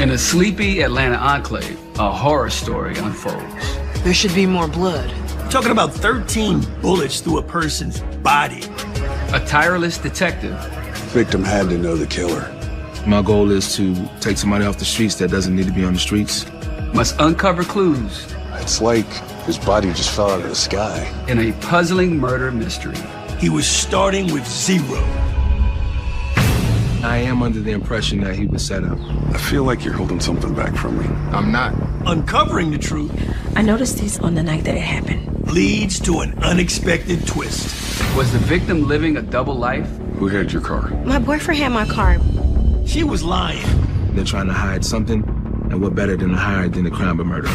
In a sleepy Atlanta enclave, a horror story unfolds. There should be more blood. Talking about 13 bullets through a person's body. A tireless detective. Victim had to know the killer. My goal is to take somebody off the streets that doesn't need to be on the streets. Must uncover clues. It's like his body just fell out of the sky. In a puzzling murder mystery. He was starting with zero. I am under the impression that he was set up. I feel like you're holding something back from me. I'm not. Uncovering the truth I noticed these on the night that it happened. leads to an unexpected twist. Was the victim living a double life? Who had your car? My boyfriend had my car. She was lying. They're trying to hide something, and what better than to hide than a crime of murder?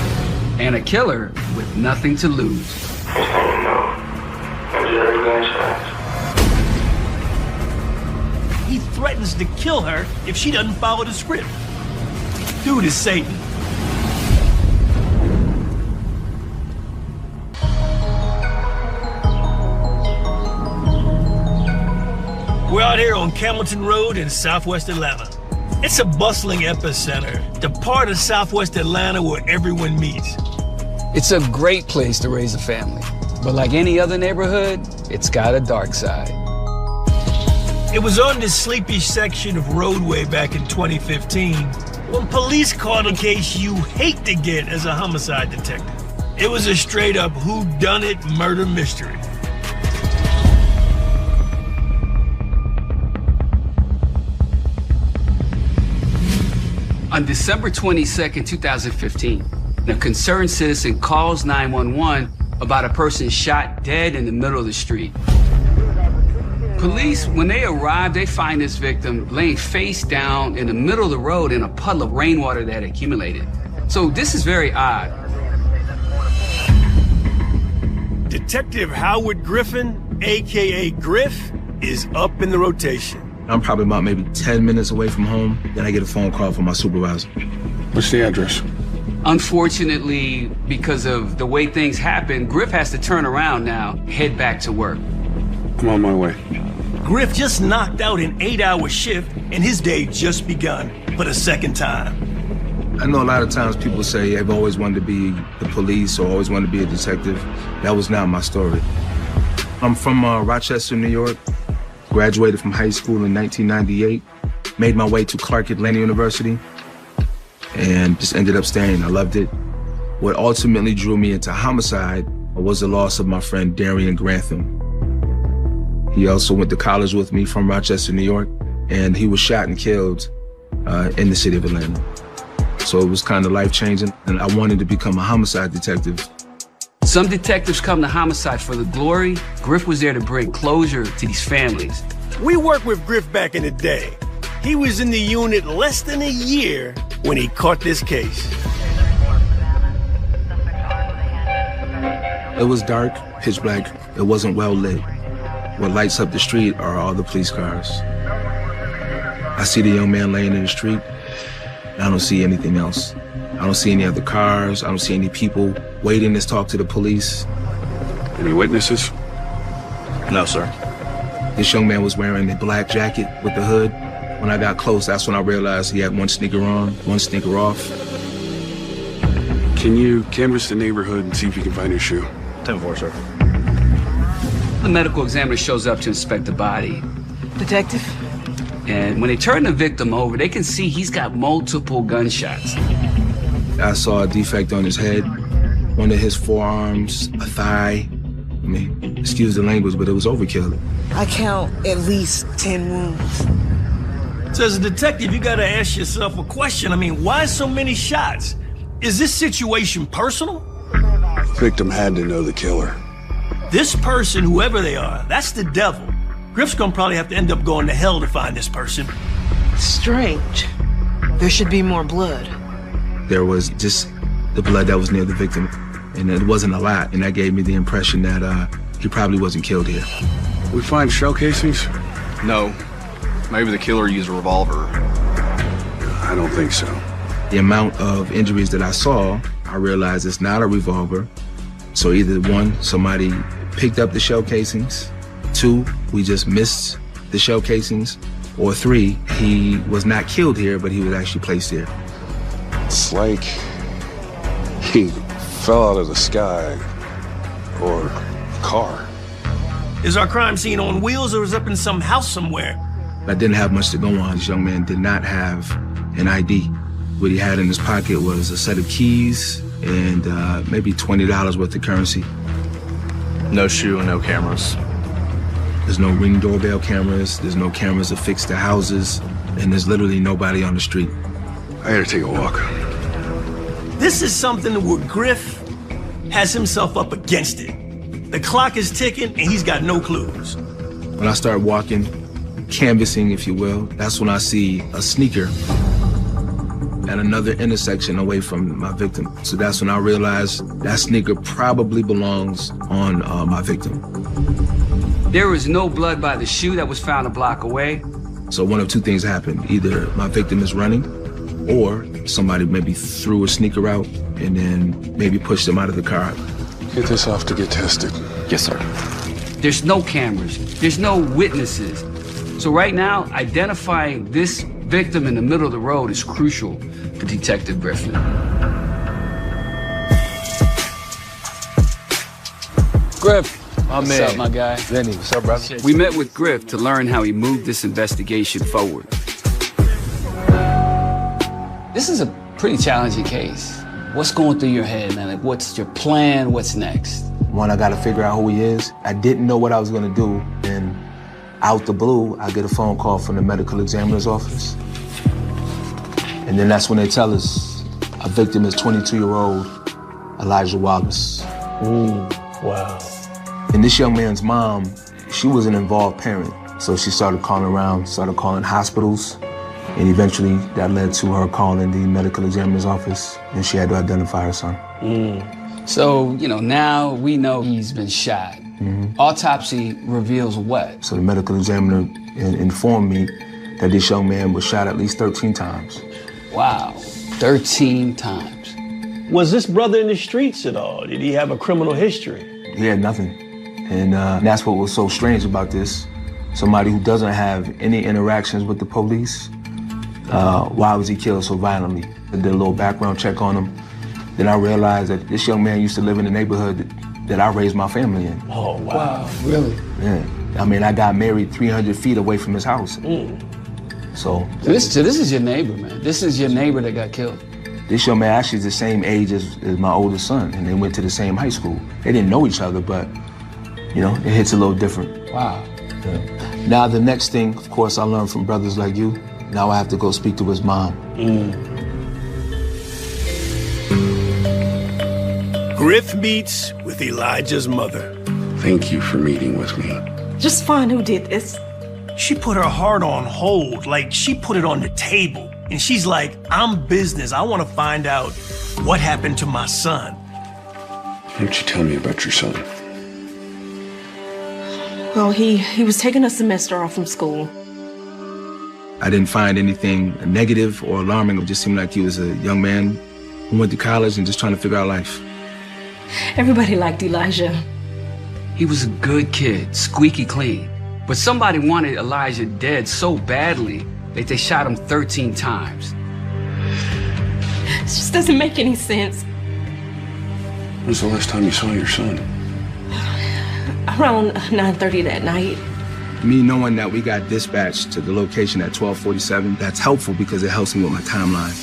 And a killer with nothing to lose. He threatens to kill her if she doesn't follow the script. Dude is Satan. We're out here on Campbellton Road in Southwest Atlanta. It's a bustling epicenter, the part of Southwest Atlanta where everyone meets. It's a great place to raise a family. But like any other neighborhood, it's got a dark side. It was on this sleepy section of roadway back in 2015 when police caught a case you hate to get as a homicide detective. It was a straight up whodunit murder mystery. On December 22nd, 2015, a concerned citizen calls 911 about a person shot dead in the middle of the street. Police, when they arrive, they find this victim laying face down in the middle of the road in a puddle of rainwater that had accumulated. So this is very odd. Detective Howard Griffin, AKA Griff, is up in the rotation. I'm probably about maybe 10 minutes away from home. Then I get a phone call from my supervisor. What's the address? Unfortunately, because of the way things happen, Griff has to turn around now, head back to work. I'm on my way. Griff just knocked out an 8-hour shift and his day just begun for the second time. I know a lot of times people say they've always wanted to be the police or always wanted to be a detective. That was not my story. I'm from Rochester, New York. Graduated from high school in 1998. Made my way to Clark Atlanta University and just ended up staying. I loved it. What ultimately drew me into homicide was the loss of my friend Darian Grantham. He also went to college with me from Rochester, New York, and he was shot and killed in the city of Atlanta. So it was kind of life-changing, and I wanted to become a homicide detective. Some detectives come to homicide for the glory. Griff was there to bring closure to these families. We worked with Griff back in the day. He was in the unit less than a year when he caught this case. It was dark, pitch black. It wasn't well lit. What lights up the street are all the police cars. I see the young man laying in the street. I don't see anything else. I don't see any other cars. I don't see any people waiting to talk to the police. Any witnesses? No, sir. This young man was wearing a black jacket with the hood. When I got close, that's when I realized he had one sneaker on, one sneaker off. Can you canvass the neighborhood and see if you can find his shoe? 10-4, sir. The medical examiner shows up to inspect the body. Detective? And when they turn the victim over, they can see he's got multiple gunshots. I saw a defect on his head, one of his forearms, a thigh. I mean, excuse the language, but it was overkill. I count at least 10 wounds. So as a detective, you gotta ask yourself a question. I mean, why so many shots? Is this situation personal? Victim had to know the killer. This person, whoever they are, that's the devil. Griff's gonna probably have to end up going to hell to find this person. Strange. There should be more blood. There was just the blood that was near the victim, and it wasn't a lot, and that gave me the impression that he probably wasn't killed here. We find shell casings? No. Maybe the killer used a revolver. I don't think so. The amount of injuries that I saw, I realized it's not a revolver. So either one, somebody picked up the shell casings. Two, we just missed the shell casings. Or three, he was not killed here, but he was actually placed here. It's like he fell out of the sky or car. Is our crime scene on wheels or is up in some house somewhere? I didn't have much to go on. This young man did not have an ID. What he had in his pocket was a set of keys and maybe $20 worth of currency. No shoe and no cameras. There's no Ring doorbell cameras, there's no cameras affixed to houses, and there's literally nobody on the street. I had to take a walk. This is something where Griff has himself up against it. The clock is ticking and he's got no clues. When I start walking, canvassing, if you will, that's when I see a sneaker at another intersection away from my victim. So that's when I realize that sneaker probably belongs on my victim. There was no blood by the shoe that was found a block away. So one of two things happened. Either my victim is running, or somebody maybe threw a sneaker out and then maybe pushed him out of the car. Get this off to get tested. Yes, sir. There's no cameras. There's no witnesses. So right now, identifying this victim in the middle of the road is crucial for Detective Griffin. Griff, what's up, my guy? Lenny, what's up, brother? We met with Griff to learn how he moved this investigation forward. This is a pretty challenging case. What's going through your head, man? Like, what's your plan? What's next? One, I gotta figure out who he is. I didn't know what I was gonna do, and out the blue, I get a phone call from the medical examiner's office. And then that's when they tell us our victim is 22-year-old Elijah Wallace. Ooh, wow. And this young man's mom, she was an involved parent. So she started calling around, started calling hospitals, and eventually that led to her calling the medical examiner's office, and she had to identify her son. So, now we know he's been shot. Autopsy reveals what? So the medical examiner informed me that this young man was shot at least 13 times. Wow, 13 times. Was this brother in the streets at all? Did he have a criminal history? He had nothing. And that's what was so strange about this. Somebody who doesn't have any interactions with the police, why was he killed so violently? I did a little background check on him. Then I realized that this young man used to live in the neighborhood that I raised my family in. Oh, wow. Really? Yeah. I mean, I got married 300 feet away from his house. So this is your neighbor, man. This is your neighbor that got killed. this young man actually is the same age as my oldest son, and they went to the same high school. They didn't know each other, but, you know, it hits a little different. Wow. Yeah. Now, the next thing, of course, I learned from brothers like you. Now I have to go speak to his mom. Griff meets with Elijah's mother. Thank you for meeting with me. Just find who did this. She put her heart on hold, like she put it on the table. And she's like, I'm business. I want to find out what happened to my son. Why don't you tell me about your son? Well, he was taking a semester off from school. I didn't find anything negative or alarming. It just seemed like he was a young man who went to college and just trying to figure out life. Everybody liked Elijah. He was a good kid, squeaky clean. But somebody wanted Elijah dead so badly that they shot him 13 times. It just doesn't make any sense. When's the last time you saw your son? Around 9:30 that night. Me knowing that we got dispatched to the location at 12:47, that's helpful because it helps me with my timeline.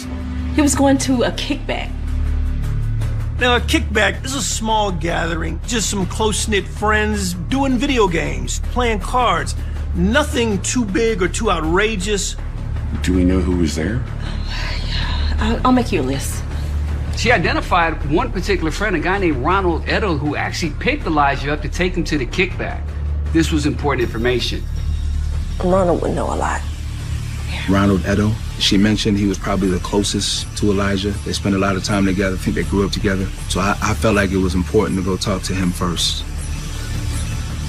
He was going to a kickback. Now, a kickback is a small gathering, just some close-knit friends doing video games, playing cards. Nothing too big or too outrageous. Do we know who was there? I'll make you a list. She identified one particular friend, a guy named Ronald Edo, who actually picked Elijah up to take him to the kickback. This was important information. Ronald would know a lot. Ronald Edo, she mentioned he was probably the closest to Elijah. They spent a lot of time together. I think they grew up together. So I felt like it was important to go talk to him first.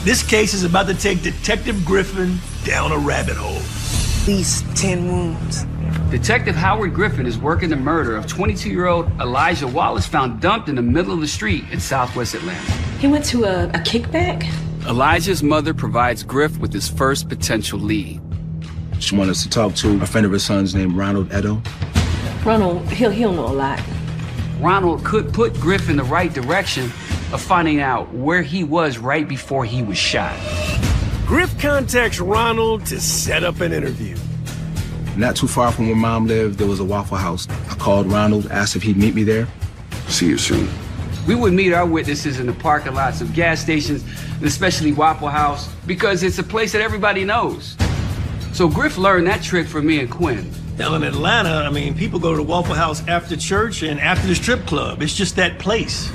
This case is about to take Detective Griffin down a rabbit hole. At least 10 wounds. Detective Howard Griffin is working the murder of 22-year-old Elijah Wallace, found dumped in the middle of the street in Southwest Atlanta. He went to a kickback? Elijah's mother provides Griff with his first potential lead. She wanted us to talk to a friend of her son's named Ronald Edo. Ronald, he'll know a lot. Ronald could put Griff in the right direction of finding out where he was right before he was shot. Griff contacts Ronald to set up an interview. Not too far from where Mom lived, there was a Waffle House. I called Ronald, asked if he'd meet me there. See you soon. We would meet our witnesses in the parking lots of gas stations, and especially Waffle House, because it's a place that everybody knows. So Griff learned that trick from me and Quinn. Now in Atlanta, I mean, people go to the Waffle House after church and after the strip club. It's just that place.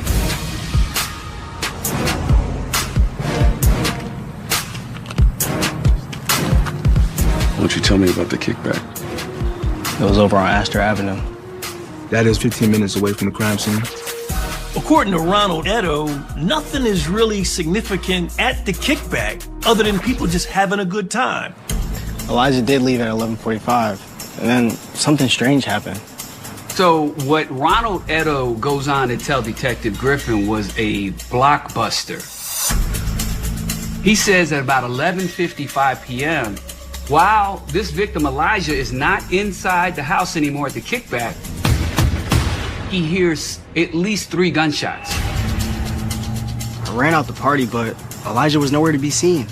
Why don't you tell me about the kickback? It was over on Astor Avenue. That is 15 minutes away from the crime scene. According to Ronald Edo, nothing is really significant at the kickback other than people just having a good time. Elijah did leave at 11:45, and then something strange happened. So what Ronald Edo goes on to tell Detective Griffin was a blockbuster. He says at about 11:55 p.m., while this victim, Elijah, is not inside the house anymore at the kickback, he hears at least 3 gunshots. I ran out the party, but Elijah was nowhere to be seen.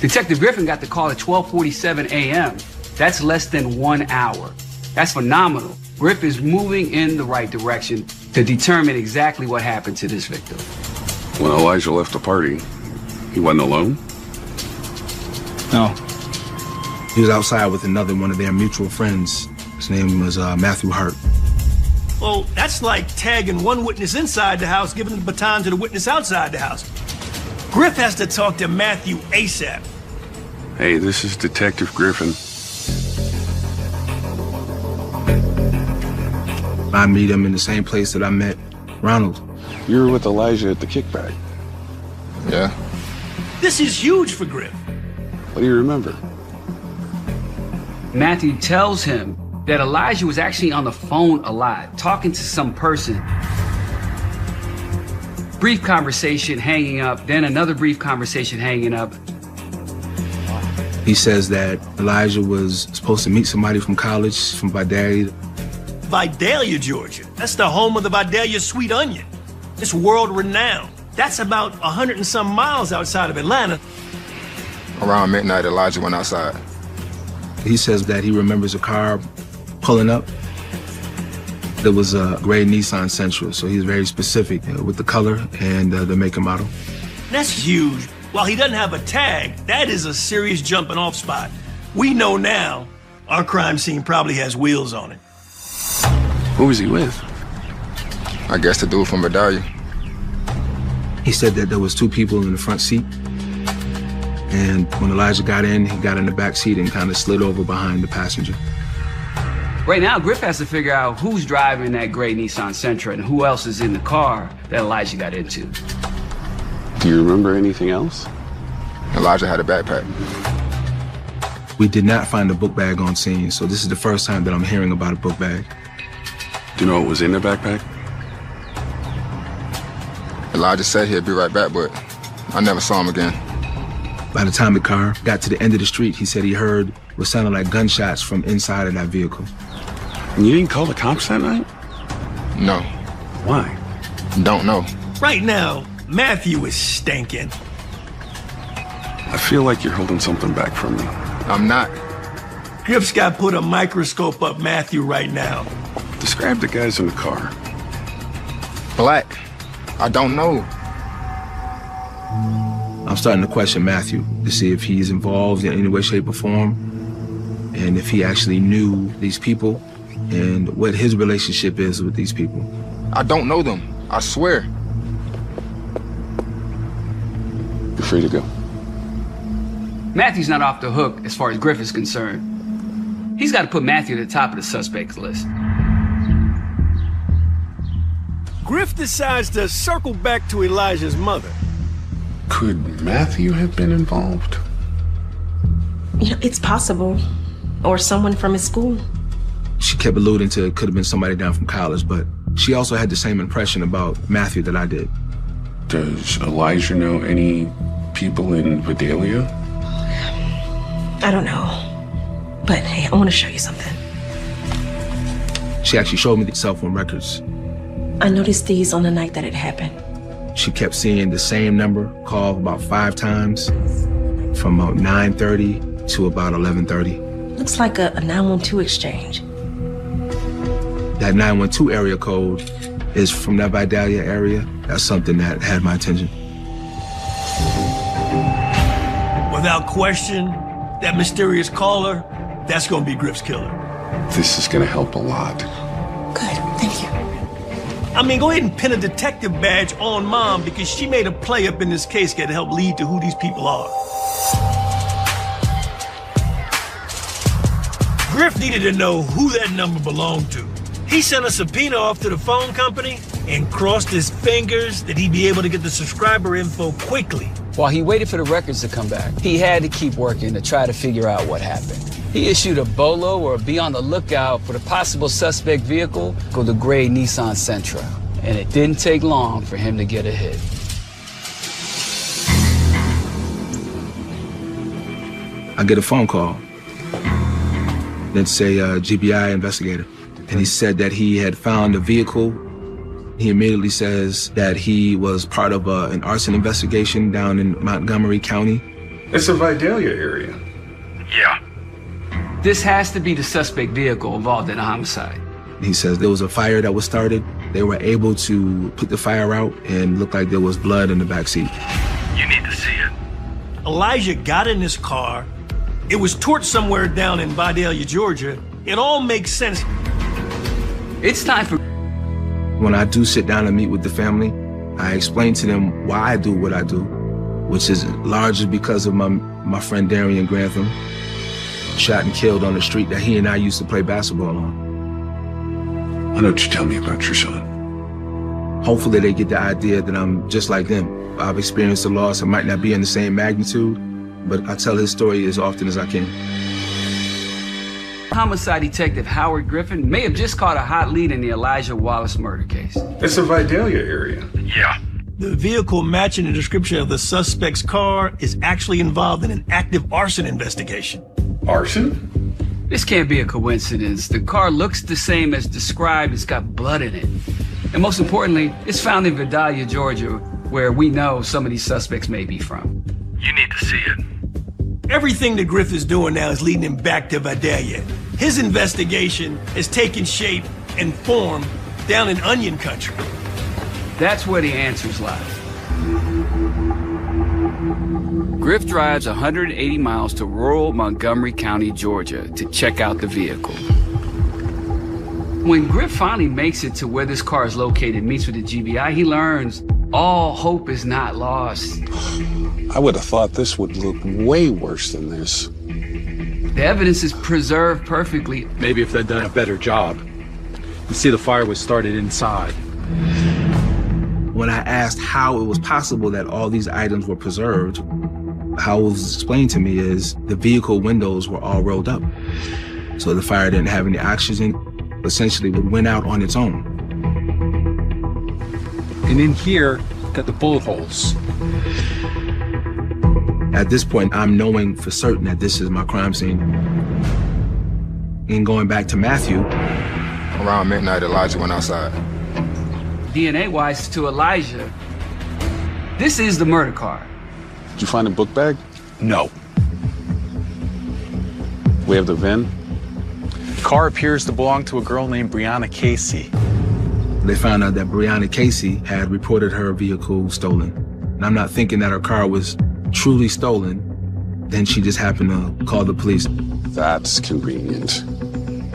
Detective Griffin got the call at 12:47 a.m. That's less than 1 hour. That's phenomenal. Griff is moving in the right direction to determine exactly what happened to this victim. When Elijah left the party, he wasn't alone? No. He was outside with another one of their mutual friends. His name was Matthew Hart. Well, that's like tagging one witness inside the house, giving the baton to the witness outside the house. Griff has to talk to Matthew ASAP. Hey, this is Detective Griffin. I meet him in the same place that I met Ronald. You were with Elijah at the kickback. Yeah. This is huge for Griff. What do you remember? Matthew tells him that Elijah was actually on the phone a lot, talking to some person. Brief conversation, hanging up, then another brief conversation, hanging up. He says that Elijah was supposed to meet somebody from college, from Vidalia. Vidalia, Georgia. That's the home of the Vidalia Sweet Onion. It's world-renowned. That's about 100 and some miles outside of Atlanta. Around midnight, Elijah went outside. He says that he remembers a car pulling up. There was a gray Nissan Sentra, so he's very specific with the color and the make and model. That's huge. While he doesn't have a tag, that is a serious jumping off spot. We know now our crime scene probably has wheels on it. Who was he with? I guess the dude from Vidalia. He said that there was 2 people in the front seat. And when Elijah got in, he got in the back seat and kind of slid over behind the passenger. Right now, Griff has to figure out who's driving that gray Nissan Sentra and who else is in the car that Elijah got into. Do you remember anything else? Elijah had a backpack. We did not find a book bag on scene, so this is the first time that I'm hearing about a book bag. Do you know what was in the backpack? Elijah said he'd be right back, but I never saw him again. By the time the car got to the end of the street, he said he heard what sounded like gunshots from inside of that vehicle. And you didn't call the cops that night? No. Why? Don't know. Right now, Matthew is stinking. I feel like you're holding something back from me. I'm not. Griff's got put a microscope up Matthew right now. Describe the guys in the car. Black. I don't know. I'm starting to question Matthew to see if he's involved in any way, shape, or form, and if he actually knew these people and what his relationship is with these people. I don't know them. I swear. You're free to go. Matthew's not off the hook as far as Griff is concerned. He's got to put Matthew at the top of the suspects list. Griff decides to circle back to Elijah's mother. Could Matthew have been involved? You know, it's possible. Or someone from his school. She kept alluding to it could have been somebody down from college, but she also had the same impression about Matthew that I did. Does Elijah know any people in Vidalia? I don't know. But hey, I want to show you something. She actually showed me the cell phone records. I noticed these on the night that it happened. She kept seeing the same number called about 5 times from about 9:30 to about 11:30. Looks like a 912 exchange. That 912 area code is from that Vidalia area. That's something that had my attention. Without question, that mysterious caller, that's gonna be Griff's killer. This is gonna help a lot. Good, thank you. I mean, go ahead and pin a detective badge on Mom because she made a play up in this case that help lead to who these people are. Griff needed to know who that number belonged to. He sent a subpoena off to the phone company and crossed his fingers that he'd be able to get the subscriber info quickly. While he waited for the records to come back, he had to keep working to try to figure out what happened. He issued a bolo or be on the lookout for the possible suspect vehicle, the gray Nissan Sentra. And it didn't take long for him to get a hit. I get a phone call. Then say GBI investigator. And he said that he had found a vehicle. He immediately says that he was part of an arson investigation down in Montgomery County. It's the Vidalia area. Yeah. This has to be the suspect vehicle involved in a homicide. He says there was a fire that was started. They were able to put the fire out and looked like there was blood in the backseat. You need to see it. Elijah got in his car. It was torched somewhere down in Vidalia, Georgia. It all makes sense. It's time for... When I do sit down and meet with the family, I explain to them why I do what I do, which is largely because of my friend Darian Grantham, shot and killed on the street that he and I used to play basketball on. Why don't you tell me about your son? Hopefully they get the idea that I'm just like them. I've experienced the loss. It might not be in the same magnitude, but I tell his story as often as I can. Homicide detective Howard Griffin may have just caught a hot lead in the Elijah Wallace murder case. It's the Vidalia area. Yeah. The vehicle matching the description of the suspect's car is actually involved in an active arson investigation. Arson? This can't be a coincidence. The car looks the same as described. It's got blood in it. And most importantly, it's found in Vidalia, Georgia, where we know some of these suspects may be from. You need to see it. Everything that Griff is doing now is leading him back to Vidalia. His investigation has taken shape and form down in Onion Country. That's where the answers lie. Griff drives 180 miles to rural Montgomery County, Georgia, to check out the vehicle. When Griff finally makes it to where this car is located, meets with the GBI, he learns all hope is not lost. I would have thought this would look way worse than this. The evidence is preserved perfectly. Maybe if they'd done a better job. You see, the fire was started inside. When I asked how it was possible that all these items were preserved, how it was explained to me is the vehicle windows were all rolled up. So the fire didn't have any oxygen, essentially it went out on its own. And in here, got the bullet holes. At this point, I'm knowing for certain that this is my crime scene. And going back to Matthew. Around midnight, Elijah went outside. DNA-wise to Elijah, this is the murder car. Did you find a book bag? No. We have the VIN? The car appears to belong to a girl named Brianna Casey. They found out that Brianna Casey had reported her vehicle stolen. And I'm not thinking that her car was truly stolen. Then she just happened to call the police. That's convenient.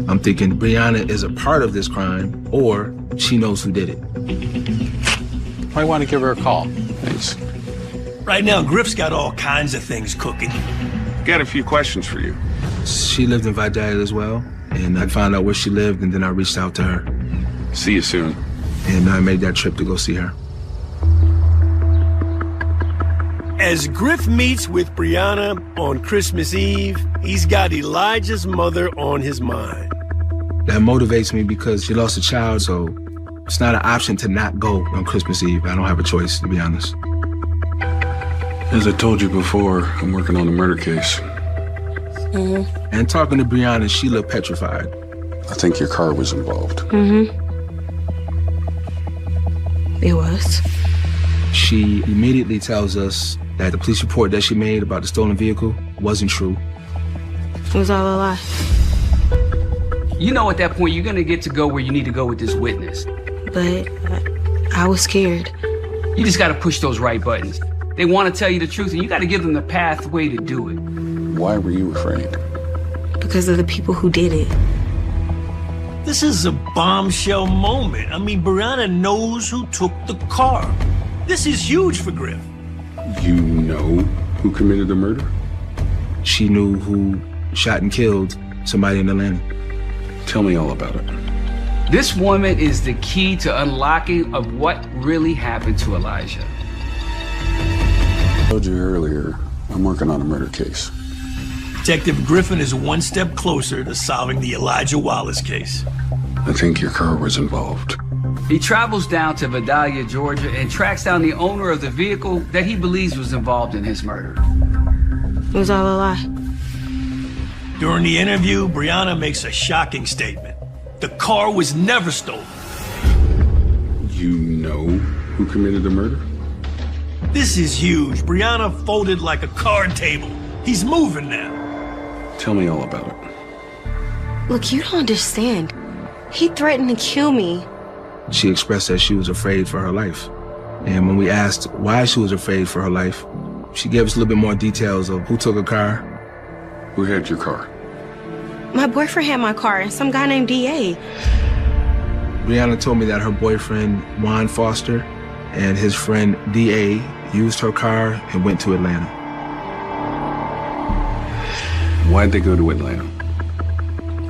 I'm thinking Brianna is a part of this crime, or she knows who did it. Might want to give her a call. Thanks. Right now, Griff's got all kinds of things cooking. Got a few questions for you. She lived in Vidalia as well, and I found out where she lived, and then I reached out to her. See you soon. And I made that trip to go see her. As Griff meets with Brianna on Christmas Eve, he's got Elijah's mother on his mind. That motivates me because she lost a child, so it's not an option to not go on Christmas Eve. I don't have a choice, to be honest. As I told you before, I'm working on a murder case. And talking to Brianna, she looked petrified. I think your car was involved. It was. She immediately tells us that the police report that she made about the stolen vehicle wasn't true. It was all a lie. You know, at that point, you're gonna get to go where you need to go with this witness. But I was scared. You just gotta push those right buttons. They wanna tell you the truth, and you gotta give them the pathway to do it. Why were you afraid? Because of the people who did it. This is a bombshell moment. I mean, Brianna knows who took the car. This is huge for Griff. You know who committed the murder? She knew who shot and killed somebody in Atlanta. Tell me all about it. This woman is the key to unlocking of what really happened to Elijah. I told you earlier, I'm working on a murder case. Detective Griffin is one step closer to solving the Elijah Wallace case. I think your car was involved. He travels down to Vidalia, Georgia, and tracks down the owner of the vehicle that he believes was involved in his murder. It was all a lie. During the interview, Brianna makes a shocking statement. The car was never stolen. You know who committed the murder? This is huge. Brianna folded like a card table. He's moving now. Tell me all about it. Look, you don't understand. He threatened to kill me. She expressed that she was afraid for her life. And when we asked why she was afraid for her life, she gave us a little bit more details of who took her car. Who had your car? My boyfriend had my car and some guy named D.A. Brianna told me that her boyfriend, Juan Foster, and his friend D.A. used her car and went to Atlanta. Why'd they go to Atlanta?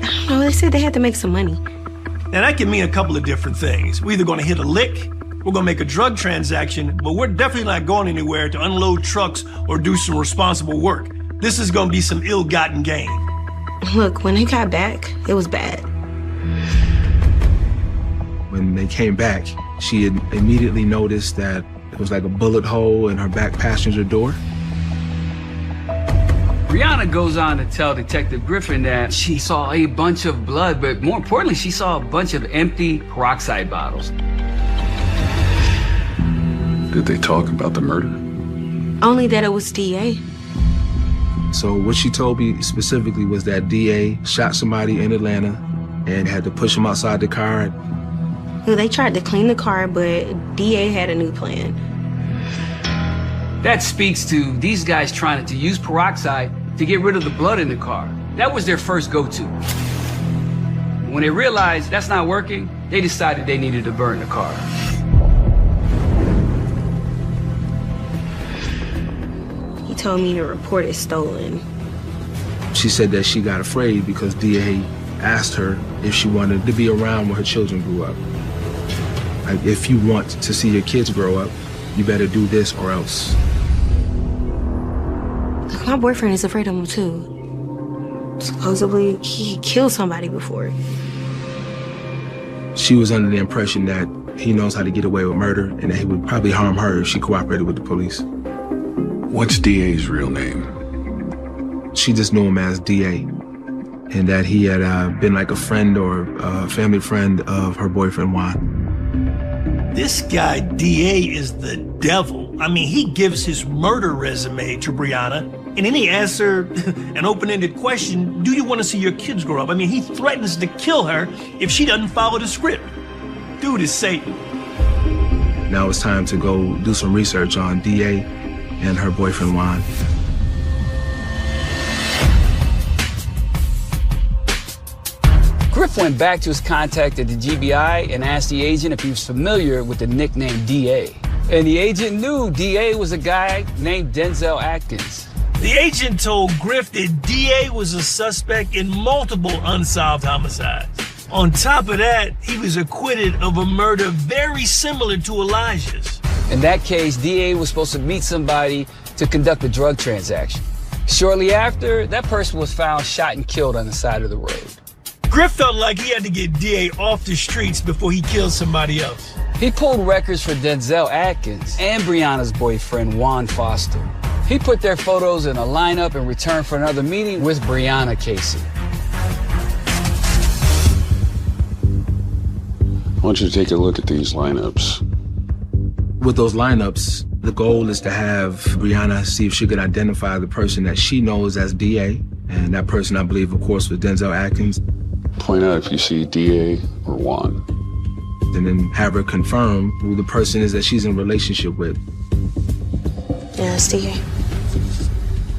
I don't know, they said they had to make some money. Now, that can mean a couple of different things. We're either going to hit a lick, we're going to make a drug transaction, but we're definitely not going anywhere to unload trucks or do some responsible work. This is going to be some ill-gotten gain. Look, when they got back, it was bad. When they came back, she had immediately noticed that it was like a bullet hole in her back passenger door. Brianna goes on to tell Detective Griffin that she saw a bunch of blood, but more importantly, she saw a bunch of empty peroxide bottles. Did they talk about the murder? Only that it was D.A. So what she told me specifically was that D.A. shot somebody in Atlanta and had to push him outside the car. Well, they tried to clean the car, but D.A. had a new plan. That speaks to these guys trying to use peroxide to get rid of the blood in the car. That was their first go-to. When they realized that's not working, they decided they needed to burn the car. He told me to report it stolen. She said that she got afraid because D.A. asked her if she wanted to be around when her children grew up. Like, if you want to see your kids grow up, you better do this or else. My boyfriend is afraid of him too. Supposedly, he killed somebody before. She was under the impression that he knows how to get away with murder and that he would probably harm her if she cooperated with the police. What's D.A.'s real name? She just knew him as D.A. and that he had been like a friend or a family friend of her boyfriend, Juan. This guy, D.A., is the devil. I mean, he gives his murder resume to Brianna, and then he asks her an open-ended question, do you want to see your kids grow up? I mean, he threatens to kill her if she doesn't follow the script. Dude is Satan. Now it's time to go do some research on D.A. and her boyfriend, Juan. Griff went back to his contact at the GBI and asked the agent if he was familiar with the nickname D.A. And the agent knew D.A. was a guy named Denzel Atkins. The agent told Griff that D.A. was a suspect in multiple unsolved homicides. On top of that, he was acquitted of a murder very similar to Elijah's. In that case, D.A. was supposed to meet somebody to conduct a drug transaction. Shortly after, that person was found shot and killed on the side of the road. Griff felt like he had to get D.A. off the streets before he killed somebody else. He pulled records for Denzel Atkins and Brianna's boyfriend, Juan Foster. He put their photos in a lineup in return for another meeting with Brianna Casey. want you to take a look at these lineups. With those lineups, the goal is to have Brianna see if she could identify the person that she knows as DA. And that person, I believe, of course, was Denzel Atkins. Point out if you see DA or Juan. And then have her confirm who the person is that she's in a relationship with. Yeah, it's DA.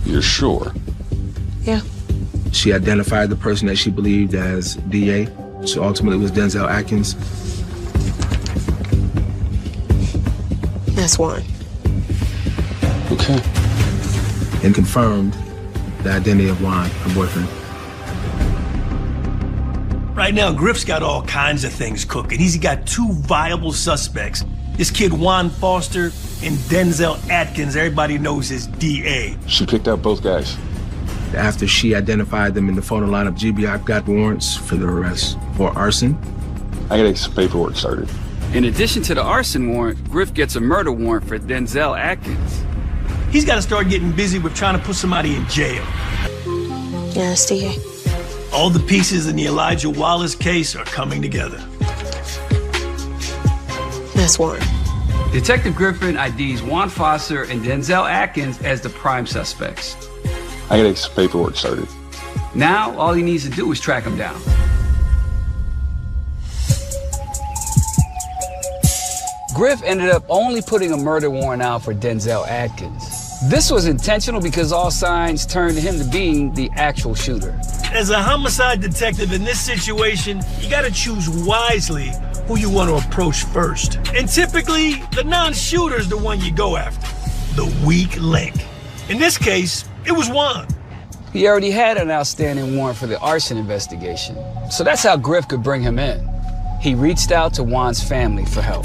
You're sure? Yeah. She identified the person that she believed as DA. So ultimately it was Denzel Atkins. That's Juan. Okay. And confirmed the identity of Juan, her boyfriend. Right now, Griff's got all kinds of things cooking. He's got two viable suspects. This kid, Juan Foster, and Denzel Atkins, everybody knows as DA. She picked out both guys. After she identified them in the photo lineup, GBI got warrants for their arrest for arson. I gotta get some paperwork started. In addition to the arson warrant, Griff gets a murder warrant for Denzel Atkins. He's got to start getting busy with trying to put somebody in jail. Yeah, it's DA. All the pieces in the Elijah Wallace case are coming together. That's Juan. Detective Griffin IDs Juan Foster and Denzel Atkins as the prime suspects. I gotta get some paperwork started. Now, all he needs to do is track them down. Griff ended up only putting a murder warrant out for Denzel Atkins. This was intentional because all signs turned to him to being the actual shooter. As a homicide detective in this situation, you gotta choose wisely who you want to approach first. And typically, the non-shooter's the one you go after. The weak link. In this case, it was Juan. He already had an outstanding warrant for the arson investigation, so that's how Griff could bring him in. He reached out to Juan's family for help.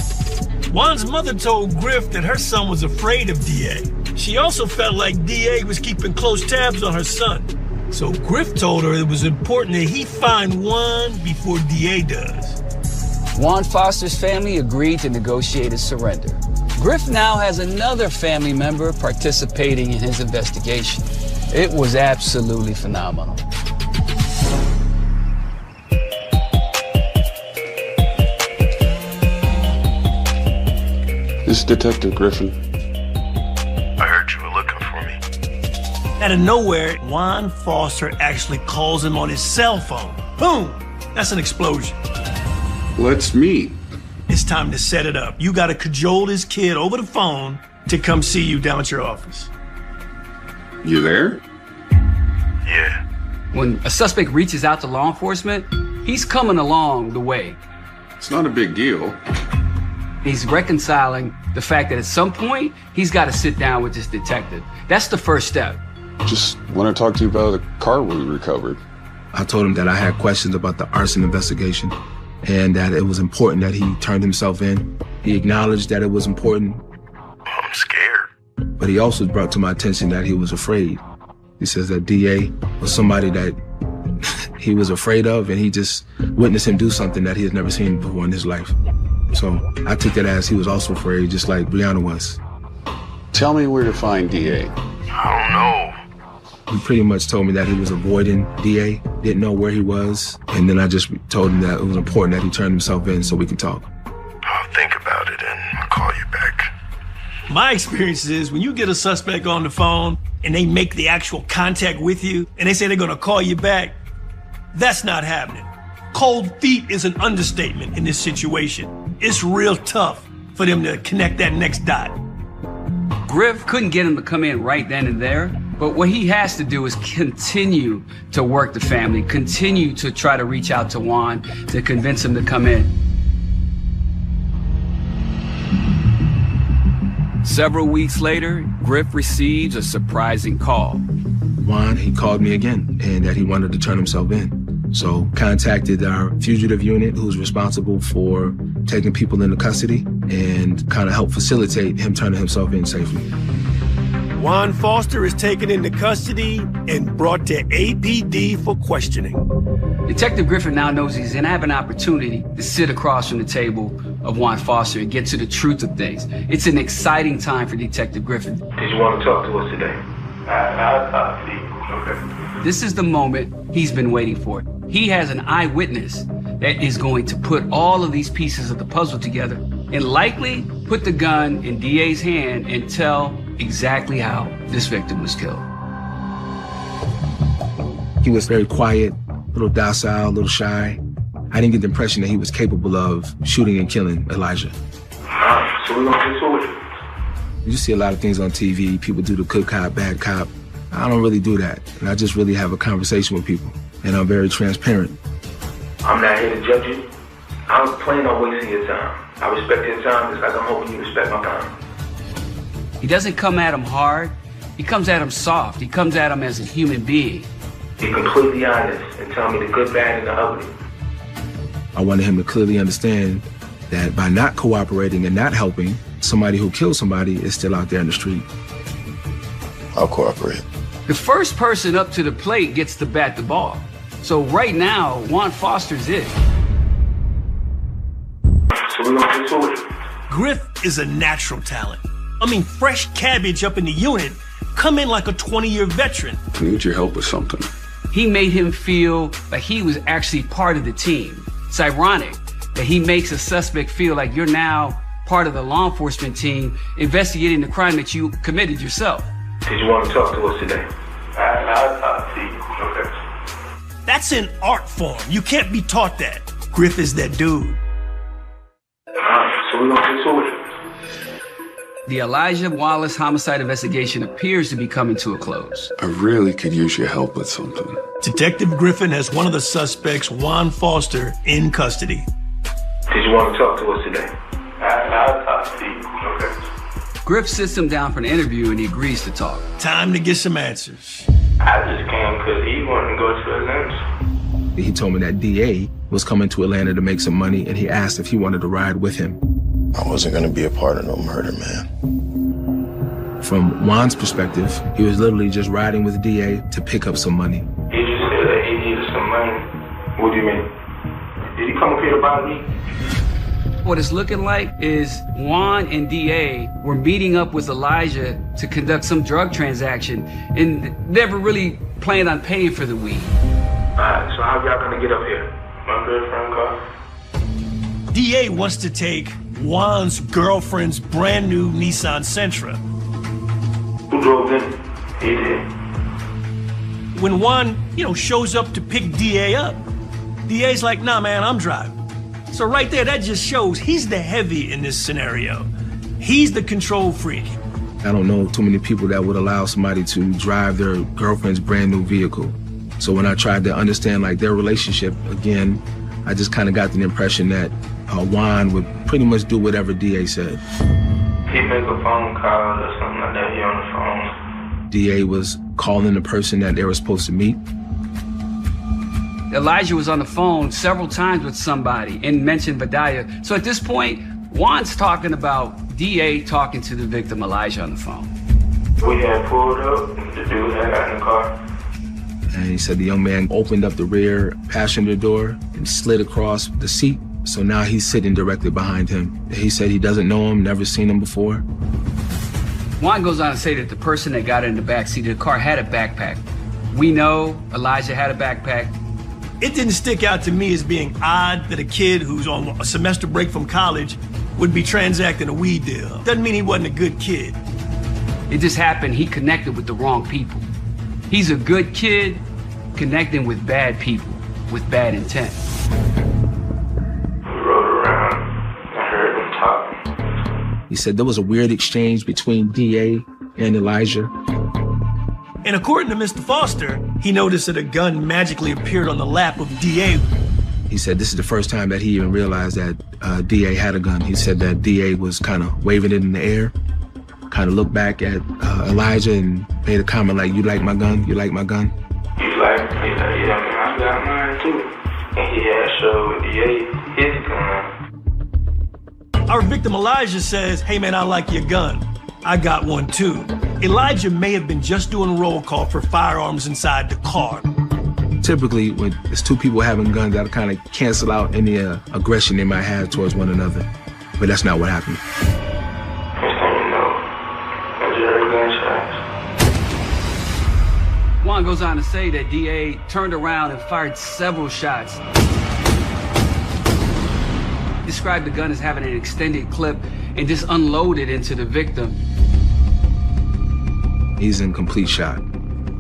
Juan's mother told Griff that her son was afraid of DA. She also felt like DA was keeping close tabs on her son. So Griff told her it was important that he find Juan before DA does. Juan Foster's family agreed to negotiate a surrender. Griff now has another family member participating in his investigation. It was absolutely phenomenal. This is Detective Griffin. I heard you were looking for me. Out of nowhere, Juan Foster actually calls him on his cell phone. Boom! That's an explosion. Let's meet. It's time to set it up. You gotta cajole this kid over the phone to come see you down at your office. You there? Yeah. When a suspect reaches out to law enforcement, he's coming along the way. It's not a big deal. He's reconciling the fact that at some point, he's got to sit down with this detective. That's the first step. Just want to talk to you about a car we recovered. I told him that I had questions about the arson investigation and that it was important that he turned himself in. He acknowledged that it was important. I'm scared. But he also brought to my attention that he was afraid. He says that DA was somebody that he was afraid of, and he just witnessed him do something that he had never seen before in his life. So I took that as he was also afraid, just like Brianna was. Tell me where to find DA. I don't know. He pretty much told me that he was avoiding DA, didn't know where he was, and then I just told him that it was important that he turned himself in so we could talk. I'll think about it and I'll call you back. My experience is when you get a suspect on the phone and they make the actual contact with you and they say they're gonna call you back, that's not happening. Cold feet is an understatement in this situation. It's real tough for them to connect that next dot. Griff couldn't get him to come in right then and there, but what he has to do is continue to work the family, continue to try to reach out to Juan to convince him to come in. Several weeks later, Griff receives a surprising call. Juan, he called me again, and that he wanted to turn himself in. So contacted our fugitive unit, who's responsible for taking people into custody and kind of help facilitate him turning himself in safely. Juan Foster is taken into custody and brought to APD for questioning. Detective Griffin now knows he's going to have an opportunity to sit across from the table of Juan Foster and get to the truth of things. It's an exciting time for Detective Griffin. Did you want to talk to us today? Okay. This is the moment he's been waiting for. He has an eyewitness that is going to put all of these pieces of the puzzle together and likely put the gun in DA's hand and tell exactly how this victim was killed. He was very quiet, a little docile, a little shy. I didn't get the impression that he was capable of shooting and killing Elijah. So we're gonna get to it. You see a lot of things on TV. People do the good cop, bad cop. I don't really do that. And I just really have a conversation with people. And I'm very transparent. I'm not here to judge you. I don't plan on wasting your time. I respect your time just like I'm hoping you respect my time. He doesn't come at him hard. He comes at him soft. He comes at him as a human being. Be completely honest and tell me the good, bad, and the ugly. I wanted him to clearly understand that by not cooperating and not helping, somebody who killed somebody is still out there in the street. I'll cooperate. The first person up to the plate gets to bat the ball. So right now, Juan Foster's it. So we're gonna get to it. Griff is a natural talent. I mean, fresh cabbage up in the unit, come in like a 20-year veteran. I need your help with something. He made him feel like he was actually part of the team. It's ironic that he makes a suspect feel like you're now part of the law enforcement team investigating the crime that you committed yourself. Did you want to talk to us today? I'll talk to you. Okay. That's an art form. You can't be taught that. Griff is that dude. So we're gonna get to it. The Elijah Wallace homicide investigation appears to be coming to a close. I really could use your help with something. Detective Griffin has one of the suspects, Juan Foster, in custody. Did you want to talk to us today? I'll talk to you. Okay. Griff sits him down for an interview and he agrees to talk. Time to get some answers. I just came because he wanted to go to Atlanta. He told me that DA was coming to Atlanta to make some money, and he asked if he wanted to ride with him. I wasn't gonna be a part of no murder, man. From Juan's perspective, he was literally just riding with DA to pick up some money. He just said that he needed some money. What do you mean? Did he come up here to bother me? What it's looking like is Juan and DA were meeting up with Elijah to conduct some drug transaction and never really planned on paying for the weed. Alright, so how y'all gonna get up here? My girlfriend car? DA wants to take Juan's girlfriend's brand new Nissan Sentra. Who drove them? He did. When Juan, shows up to pick DA up, DA's like, nah, man, I'm driving. So right there, that just shows he's the heavy in this scenario. He's the control freak. I don't know too many people that would allow somebody to drive their girlfriend's brand new vehicle. So when I tried to understand their relationship again, I just kind of got the impression that Juan would pretty much do whatever DA said. He make a phone call or something like that, he on the phone. DA was calling the person that they were supposed to meet. Elijah was on the phone several times with somebody and mentioned Vadaya. So at this point, Juan's talking about DA talking to the victim, Elijah, on the phone. We had pulled up, the dude had got in the car. And he said the young man opened up the rear passenger door and slid across the seat. So now he's sitting directly behind him. He said he doesn't know him, never seen him before. Juan goes on to say that the person that got in the back seat of the car had a backpack. We know Elijah had a backpack. It didn't stick out to me as being odd that a kid who's on a semester break from college would be transacting a weed deal. Doesn't mean he wasn't a good kid. It just happened he connected with the wrong people. He's a good kid connecting with bad people with bad intent. We rode around. I heard them talking. He said there was a weird exchange between DA and Elijah. And according to Mr. Foster, he noticed that a gun magically appeared on the lap of DA. He said this is the first time that he even realized that DA had a gun. He said that DA was kind of waving it in the air, kind of looked back at Elijah and made a comment like, "You like my gun? You like my gun?" He's like, yeah, man, I got mine too. And he had showed DA his gun. Our victim Elijah says, "Hey man, I like your gun. I got one too." Elijah may have been just doing roll call for firearms inside the car. Typically, when it's two people having guns, that'll kind of cancel out any aggression they might have towards one another. But that's not what happened. Next thing you know, I just heard gunshots. Juan goes on to say that DA turned around and fired several shots. described the gun as having an extended clip and just unloaded into the victim. He's in complete shock.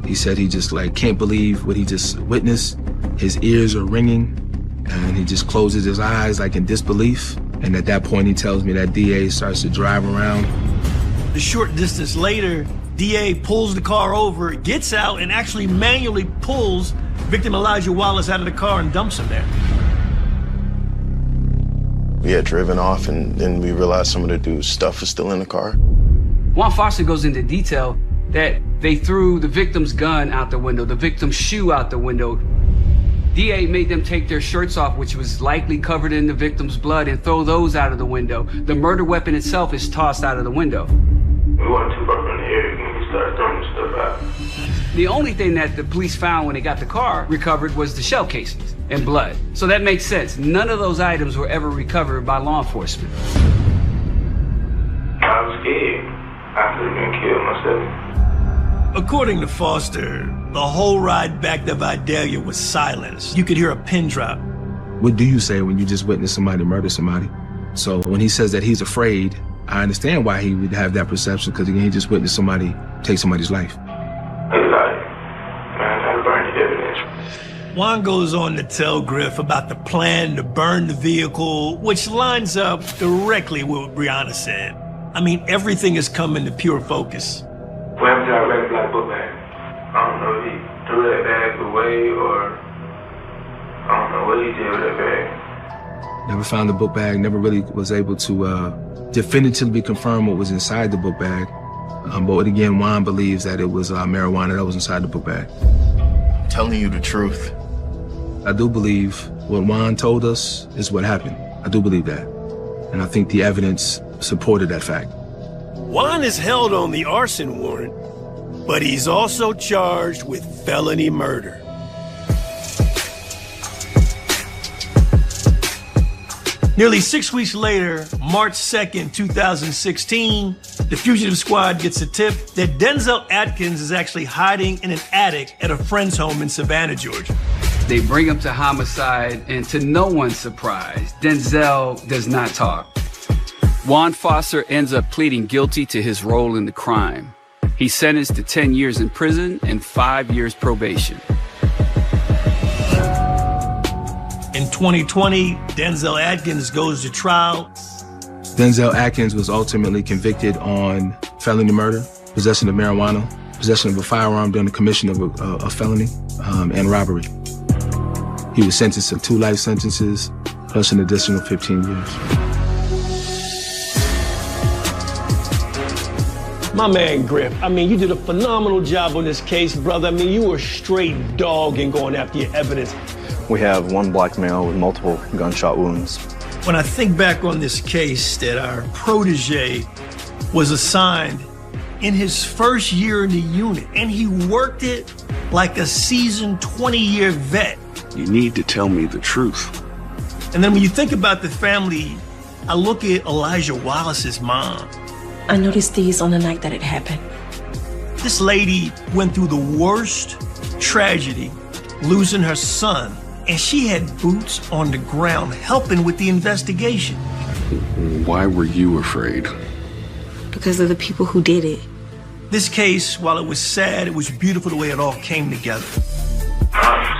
He said he just can't believe what he just witnessed. His ears are ringing and he just closes his eyes in disbelief. And at that point, he tells me that DA starts to drive around. A short distance later, DA pulls the car over, gets out, and actually manually pulls victim Elijah Wallace out of the car and dumps him there. We had driven off, and then we realized some of the dude's stuff was still in the car. Juan Foster goes into detail that they threw the victim's gun out the window, the victim's shoe out the window. DA made them take their shirts off, which was likely covered in the victim's blood, and throw those out of the window. The murder weapon itself is tossed out of the window. We weren't too far from the area when we started throwing this stuff out. The only thing that the police found when they got the car recovered was the shell casings and blood. So that makes sense. None of those items were ever recovered by law enforcement. I was scared. I could have been killed myself. According to Foster, the whole ride back to Vidalia was silence. You could hear a pin drop. What do you say when you just witness somebody murder somebody? So when he says that he's afraid, I understand why he would have that perception, because he just witnessed somebody take somebody's life. Juan goes on to tell Griff about the plan to burn the vehicle, which lines up directly with what Brianna said. I mean, everything is coming to pure focus. What happened to our red black book bag? I don't know if he threw that bag away or I don't know what he did with that bag. Never found the book bag, never really was able to definitively confirm what was inside the book bag. But again, Juan believes that it was marijuana that was inside the book bag. I'm telling you the truth. I do believe what Juan told us is what happened. I do believe that. And I think the evidence supported that fact. Juan is held on the arson warrant, but he's also charged with felony murder. Nearly 6 weeks later, March 2nd, 2016, the fugitive squad gets a tip that Denzel Atkins is actually hiding in an attic at a friend's home in Savannah, Georgia. They bring him to homicide, and to no one's surprise, Denzel does not talk. Juan Foster ends up pleading guilty to his role in the crime. He's sentenced to 10 years in prison and 5 years probation. In 2020, Denzel Atkins goes to trial. Denzel Atkins was ultimately convicted on felony murder, possession of marijuana, possession of a firearm during the commission of a felony, and robbery. He was sentenced to 2 life sentences, plus an additional 15 years. My man Griff, I mean, you did a phenomenal job on this case, brother. I mean, you were a straight dog in going after your evidence. We have one black male with multiple gunshot wounds. When I think back on this case that our protege was assigned in his first year in the unit, and he worked it like a seasoned 20-year vet. You need to tell me the truth. And then when you think about the family, I look at Elijah Wallace's mom. I noticed these on the night that it happened. This lady went through the worst tragedy, losing her son, and she had boots on the ground helping with the investigation. Why were you afraid? Because of the people who did it. This case, while it was sad, it was beautiful the way it all came together.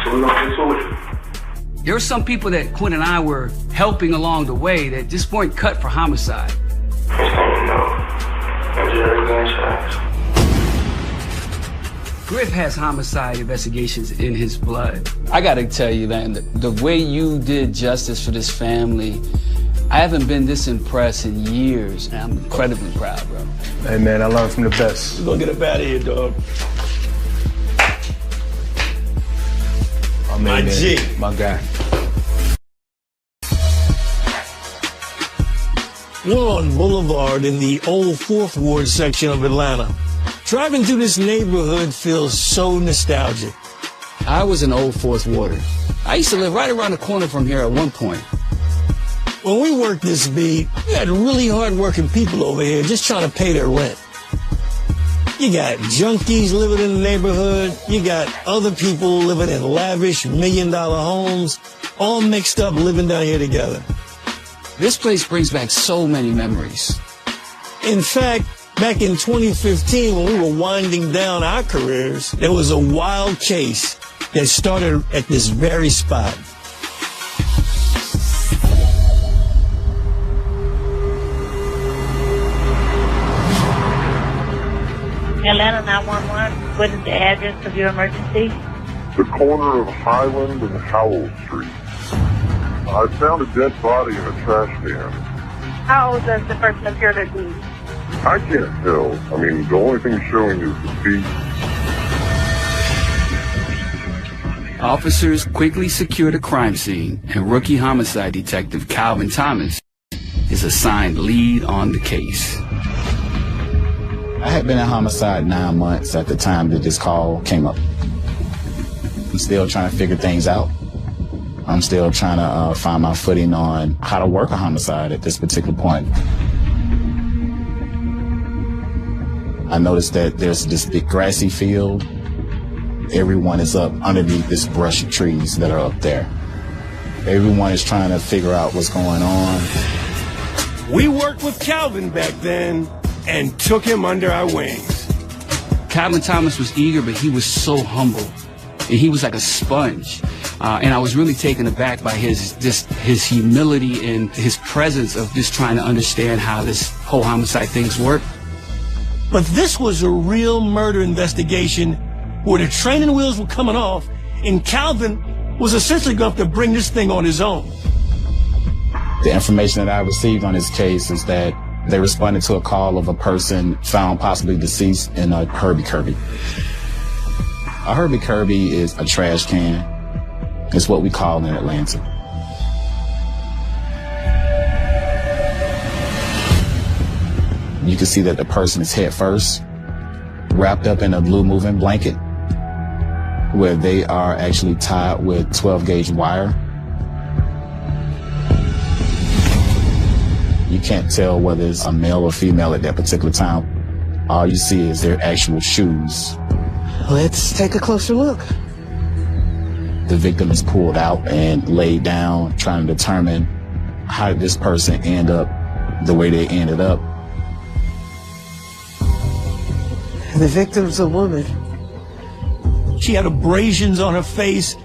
So we're gonna get to it. There were some people that Quinn and I were helping along the way that just weren't cut for homicide. Griff has homicide investigations in his blood. I gotta tell you, man, the way you did justice for this family, I haven't been this impressed in years, and I'm incredibly proud, bro. Hey, man, I learned from the best. We're gonna get up out of here, dog. My G. My guy. We're on Boulevard in the old 4th Ward section of Atlanta. Driving through this neighborhood feels so nostalgic. I was an old 4th Warder. I used to live right around the corner from here at one point. When we worked this beat, we had really hard-working people over here just trying to pay their rent. You got junkies living in the neighborhood. You got other people living in lavish $1 million homes, all mixed up living down here together. This place brings back so many memories. In fact, back in 2015, when we were winding down our careers, there was a wild case that started at this very spot. Atlanta 911, what is the address of your emergency? The corner of Highland and Howell Street. I found a dead body in a trash can. How old does the person appear to be? I can't tell. I mean, the only thing showing is the feet. Officers quickly secure the crime scene, and rookie homicide detective Calvin Thomas is assigned lead on the case. I had been in homicide 9 months at the time that this call came up. I'm still trying to figure things out. I'm still trying to find my footing on how to work a homicide at this particular point. I noticed that there's this big grassy field. Everyone is up underneath this brush of trees that are up there. Everyone is trying to figure out what's going on. We worked with Calvin back then and took him under our wings. Calvin Thomas was eager, but he was so humble. And he was like a sponge. And I was really taken aback by his humility and his presence of just trying to understand how this whole homicide things work. But this was a real murder investigation where the training wheels were coming off, and Calvin was essentially going to have to bring this thing on his own. The information that I received on this case is that they responded to a call of a person found possibly deceased in a Herbie Kirby. A Herbie Kirby is a trash can. It's what we call in Atlanta. You can see that the person is head first, wrapped up in a blue moving blanket, where they are actually tied with 12-gauge wire. You can't tell whether it's a male or female at that particular time. All you see is their actual shoes. Let's take a closer look. The victim is pulled out and laid down, trying to determine how did this person end up the way they ended up. The victim's a woman. She had abrasions on her face.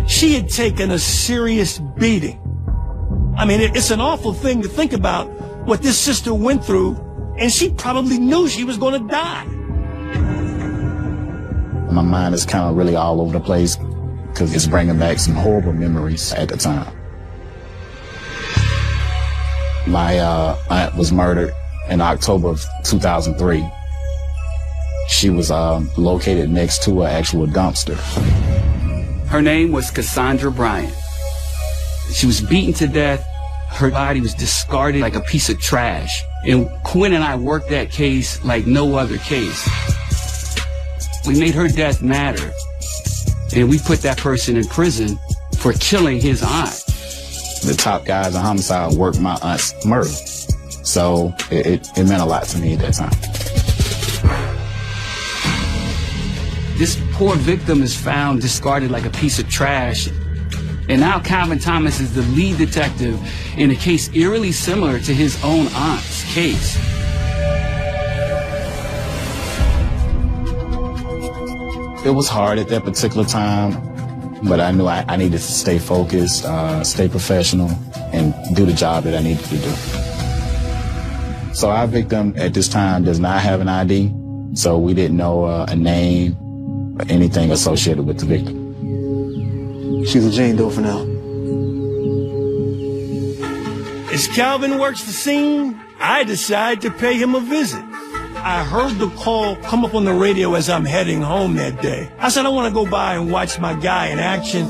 She had taken a serious beating. I mean, it's an awful thing to think about what this sister went through, and she probably knew she was going to die. My mind is kind of really all over the place because it's bringing back some horrible memories at the time. My aunt was murdered in October of 2003. She was located next to an actual dumpster. Her name was Cassandra Bryant. She was beaten to death. Her body was discarded like a piece of trash. And Quinn and I worked that case like no other case. We made her death matter. And we put that person in prison for killing his aunt. The top guys in homicide worked my aunt's murder. So it meant a lot to me at that time. This poor victim is found discarded like a piece of trash. And now Calvin Thomas is the lead detective in a case eerily similar to his own aunt's case. It was hard at that particular time, but I knew I needed to stay focused, stay professional, and do the job that I needed to do. So our victim at this time does not have an ID, so we didn't know a name or anything associated with the victim. She's a Jane Doe for now. As Calvin works the scene, I decide to pay him a visit. I heard the call come up on the radio as I'm heading home that day. I said I want to go by and watch my guy in action.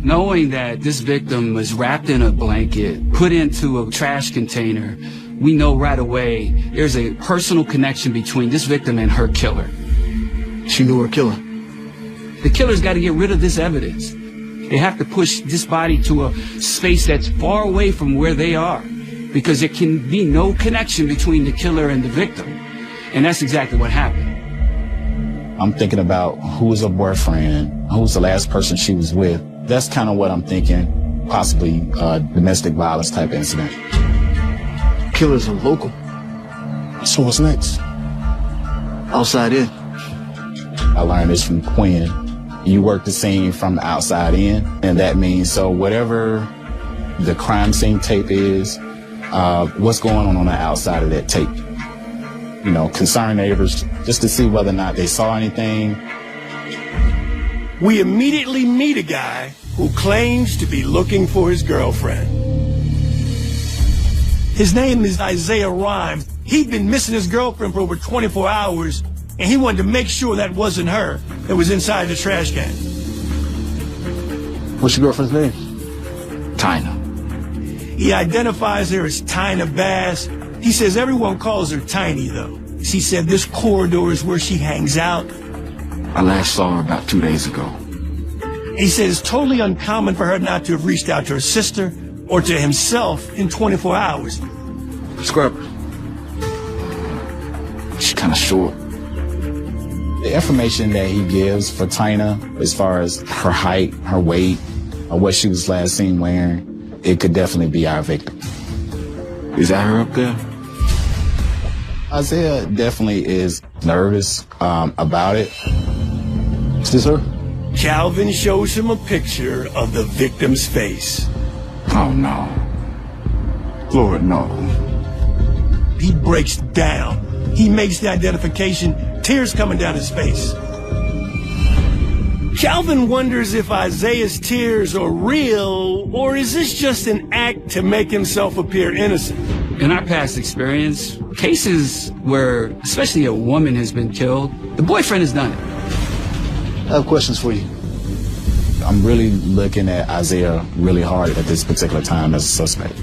Knowing that this victim was wrapped in a blanket, put into a trash container, we know right away there's a personal connection between this victim and her killer. She knew her killer. The killer's got to get rid of this evidence. They have to push this body to a space that's far away from where they are, because there can be no connection between the killer and the victim. And that's exactly what happened. I'm thinking about who was her boyfriend, who was the last person she was with That's kind of what I'm thinking, possibly domestic violence type incident. Killer's a local. So what's next? Outside in. I learned this from Quinn. You work the scene from the outside in, and that means so whatever the crime scene tape is, what's going on the outside of that tape. You know, concerned neighbors, just to see whether or not they saw anything. We immediately meet a guy who claims to be looking for his girlfriend. His name is Isaiah Rhymes. He'd been missing his girlfriend for over 24 hours, and he wanted to make sure that wasn't her that was inside the trash can. What's your girlfriend's name? Tina. He identifies her as Tina Bass. He says everyone calls her Tiny, though. She said this corridor is where she hangs out. I last saw her about 2 days ago. He says it's totally uncommon for her not to have reached out to her sister or to himself in 24 hours. Describe her. She's kind of short. The information that he gives for Tina, as far as her height, her weight, or what she was last seen wearing, it could definitely be our victim. Is that her up there? Isaiah definitely is nervous about it. Is this her? Calvin shows him a picture of the victim's face. Oh, no. Lord, no. He breaks down. He makes the identification, tears coming down his face. Calvin wonders if Isaiah's tears are real, or is this just an act to make himself appear innocent? In our past experience, cases where especially a woman has been killed, the boyfriend has done it. I have questions for you. I'm really looking at Isaiah really hard at this particular time as a suspect.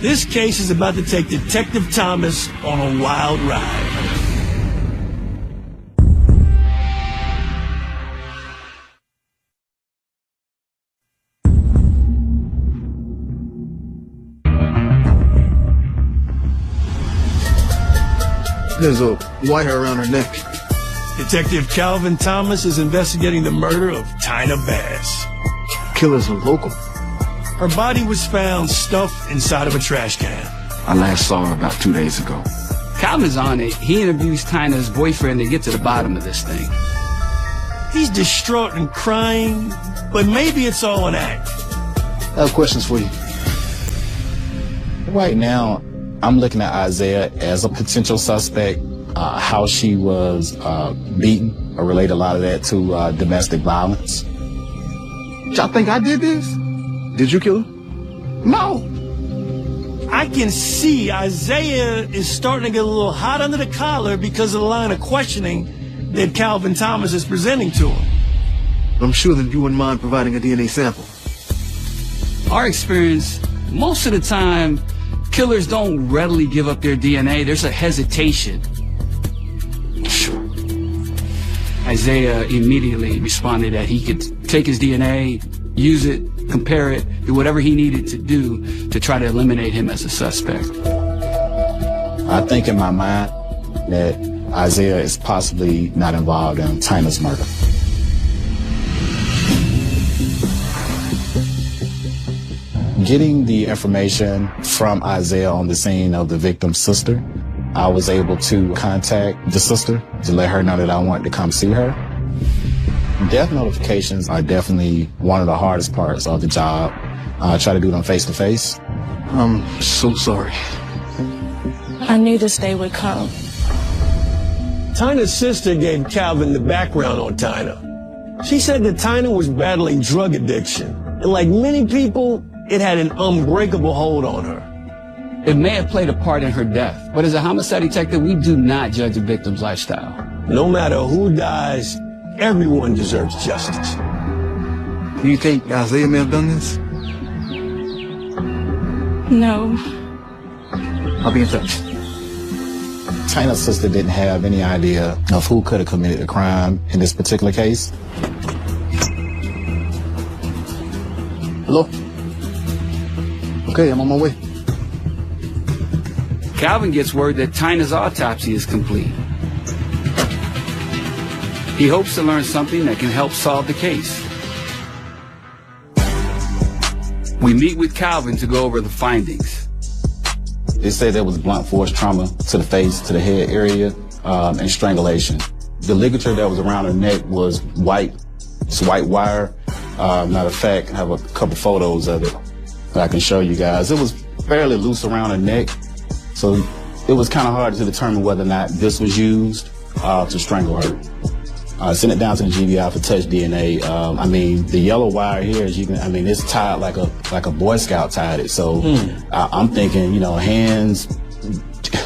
This case is about to take Detective Thomas on a wild ride. There's a wire around her neck. Detective Calvin Thomas is investigating the murder of Tina Bass. Killer's a local. Her body was found stuffed inside of a trash can. I last saw her about 2 days ago. Calvin's on it. He interviews Tina's boyfriend to get to the bottom of this thing. He's distraught and crying, but maybe it's all an act. I have questions for you. Right now, I'm looking at Isaiah as a potential suspect. How she was beaten. I relate a lot of that to domestic violence. Y'all think I did this? Did you kill her? No. I can see Isaiah is starting to get a little hot under the collar because of the line of questioning that Calvin Thomas is presenting to him. I'm sure that you wouldn't mind providing a DNA sample. Our experience, most of the time, killers don't readily give up their DNA. There's a hesitation. Sure. Isaiah immediately responded that he could take his DNA, use it, compare it, do whatever he needed to do to try to eliminate him as a suspect. I think in my mind that Isaiah is possibly not involved in Tina's murder. Getting the information from Isaiah on the scene of the victim's sister, I was able to contact the sister to let her know that I wanted to come see her. Death notifications are definitely one of the hardest parts of the job. I try to do them face to face. I'm so sorry. I knew this day would come. Tina's sister gave Calvin the background on Tina. She said that Tina was battling drug addiction, and like many people, it had an unbreakable hold on her. It may have played a part in her death, but as a homicide detective, we do not judge a victim's lifestyle. No matter who dies, everyone deserves justice. Do you think Isaiah may have done this? No. I'll be in touch. Tina's sister didn't have any idea of who could have committed the crime in this particular case. Hello? Okay, I'm on my way. Calvin gets word that Tina's autopsy is complete. He hopes to learn something that can help solve the case. We meet with Calvin to go over the findings. They say there was blunt force trauma to the face, to the head area, and strangulation. The ligature that was around her neck was white. It's white wire. Matter of fact, I have a couple photos of it that I can show you guys. It was fairly loose around her neck, so it was kind of hard to determine whether or not this was used to strangle her. Send it down to the GBI for touch DNA. I mean, the yellow wire here, as you can, I mean, it's tied like a Boy Scout tied it. So I'm thinking, you know, hands,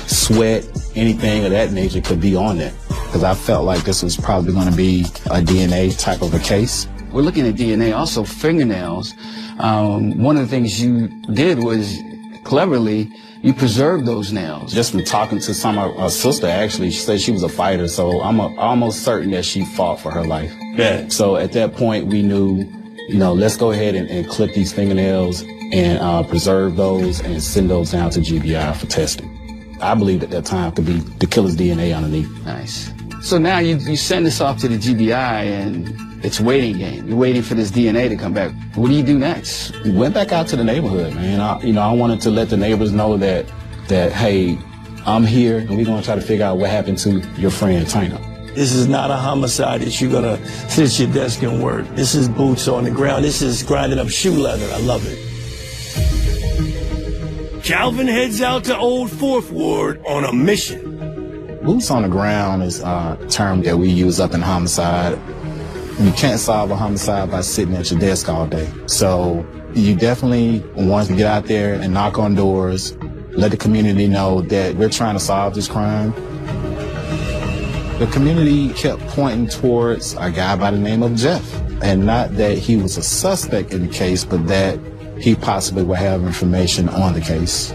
sweat, anything of that nature could be on there. Because I felt like this was probably going to be a DNA type of a case. We're looking at DNA, also fingernails. One of the things you did was, cleverly, you preserved those nails. Just from talking to her sister, actually, she said she was a fighter, so I'm almost certain that she fought for her life. Yeah. So at that point, we knew, you know, let's go ahead and clip these fingernails and preserve those and send those down to GBI for testing. I believed at that time could be the killer's DNA underneath. Nice. So now you send this off to the GBI and it's waiting game. You're waiting for this DNA to come back. What do you do next? We went back out to the neighborhood, man. I wanted to let the neighbors know that hey, I'm here and we're gonna try to figure out what happened to your friend Tina. This is not a homicide that you're gonna sit at your desk and work. This is boots on the ground. This is grinding up shoe leather. I love it. Calvin heads out to Old Fourth Ward on a mission. Boots on the ground is a term that we use up in homicide. You can't solve a homicide by sitting at your desk all day. So you definitely want to get out there and knock on doors, let the community know that we're trying to solve this crime. The community kept pointing towards a guy by the name of Jeff. And not that he was a suspect in the case, but that he possibly would have information on the case.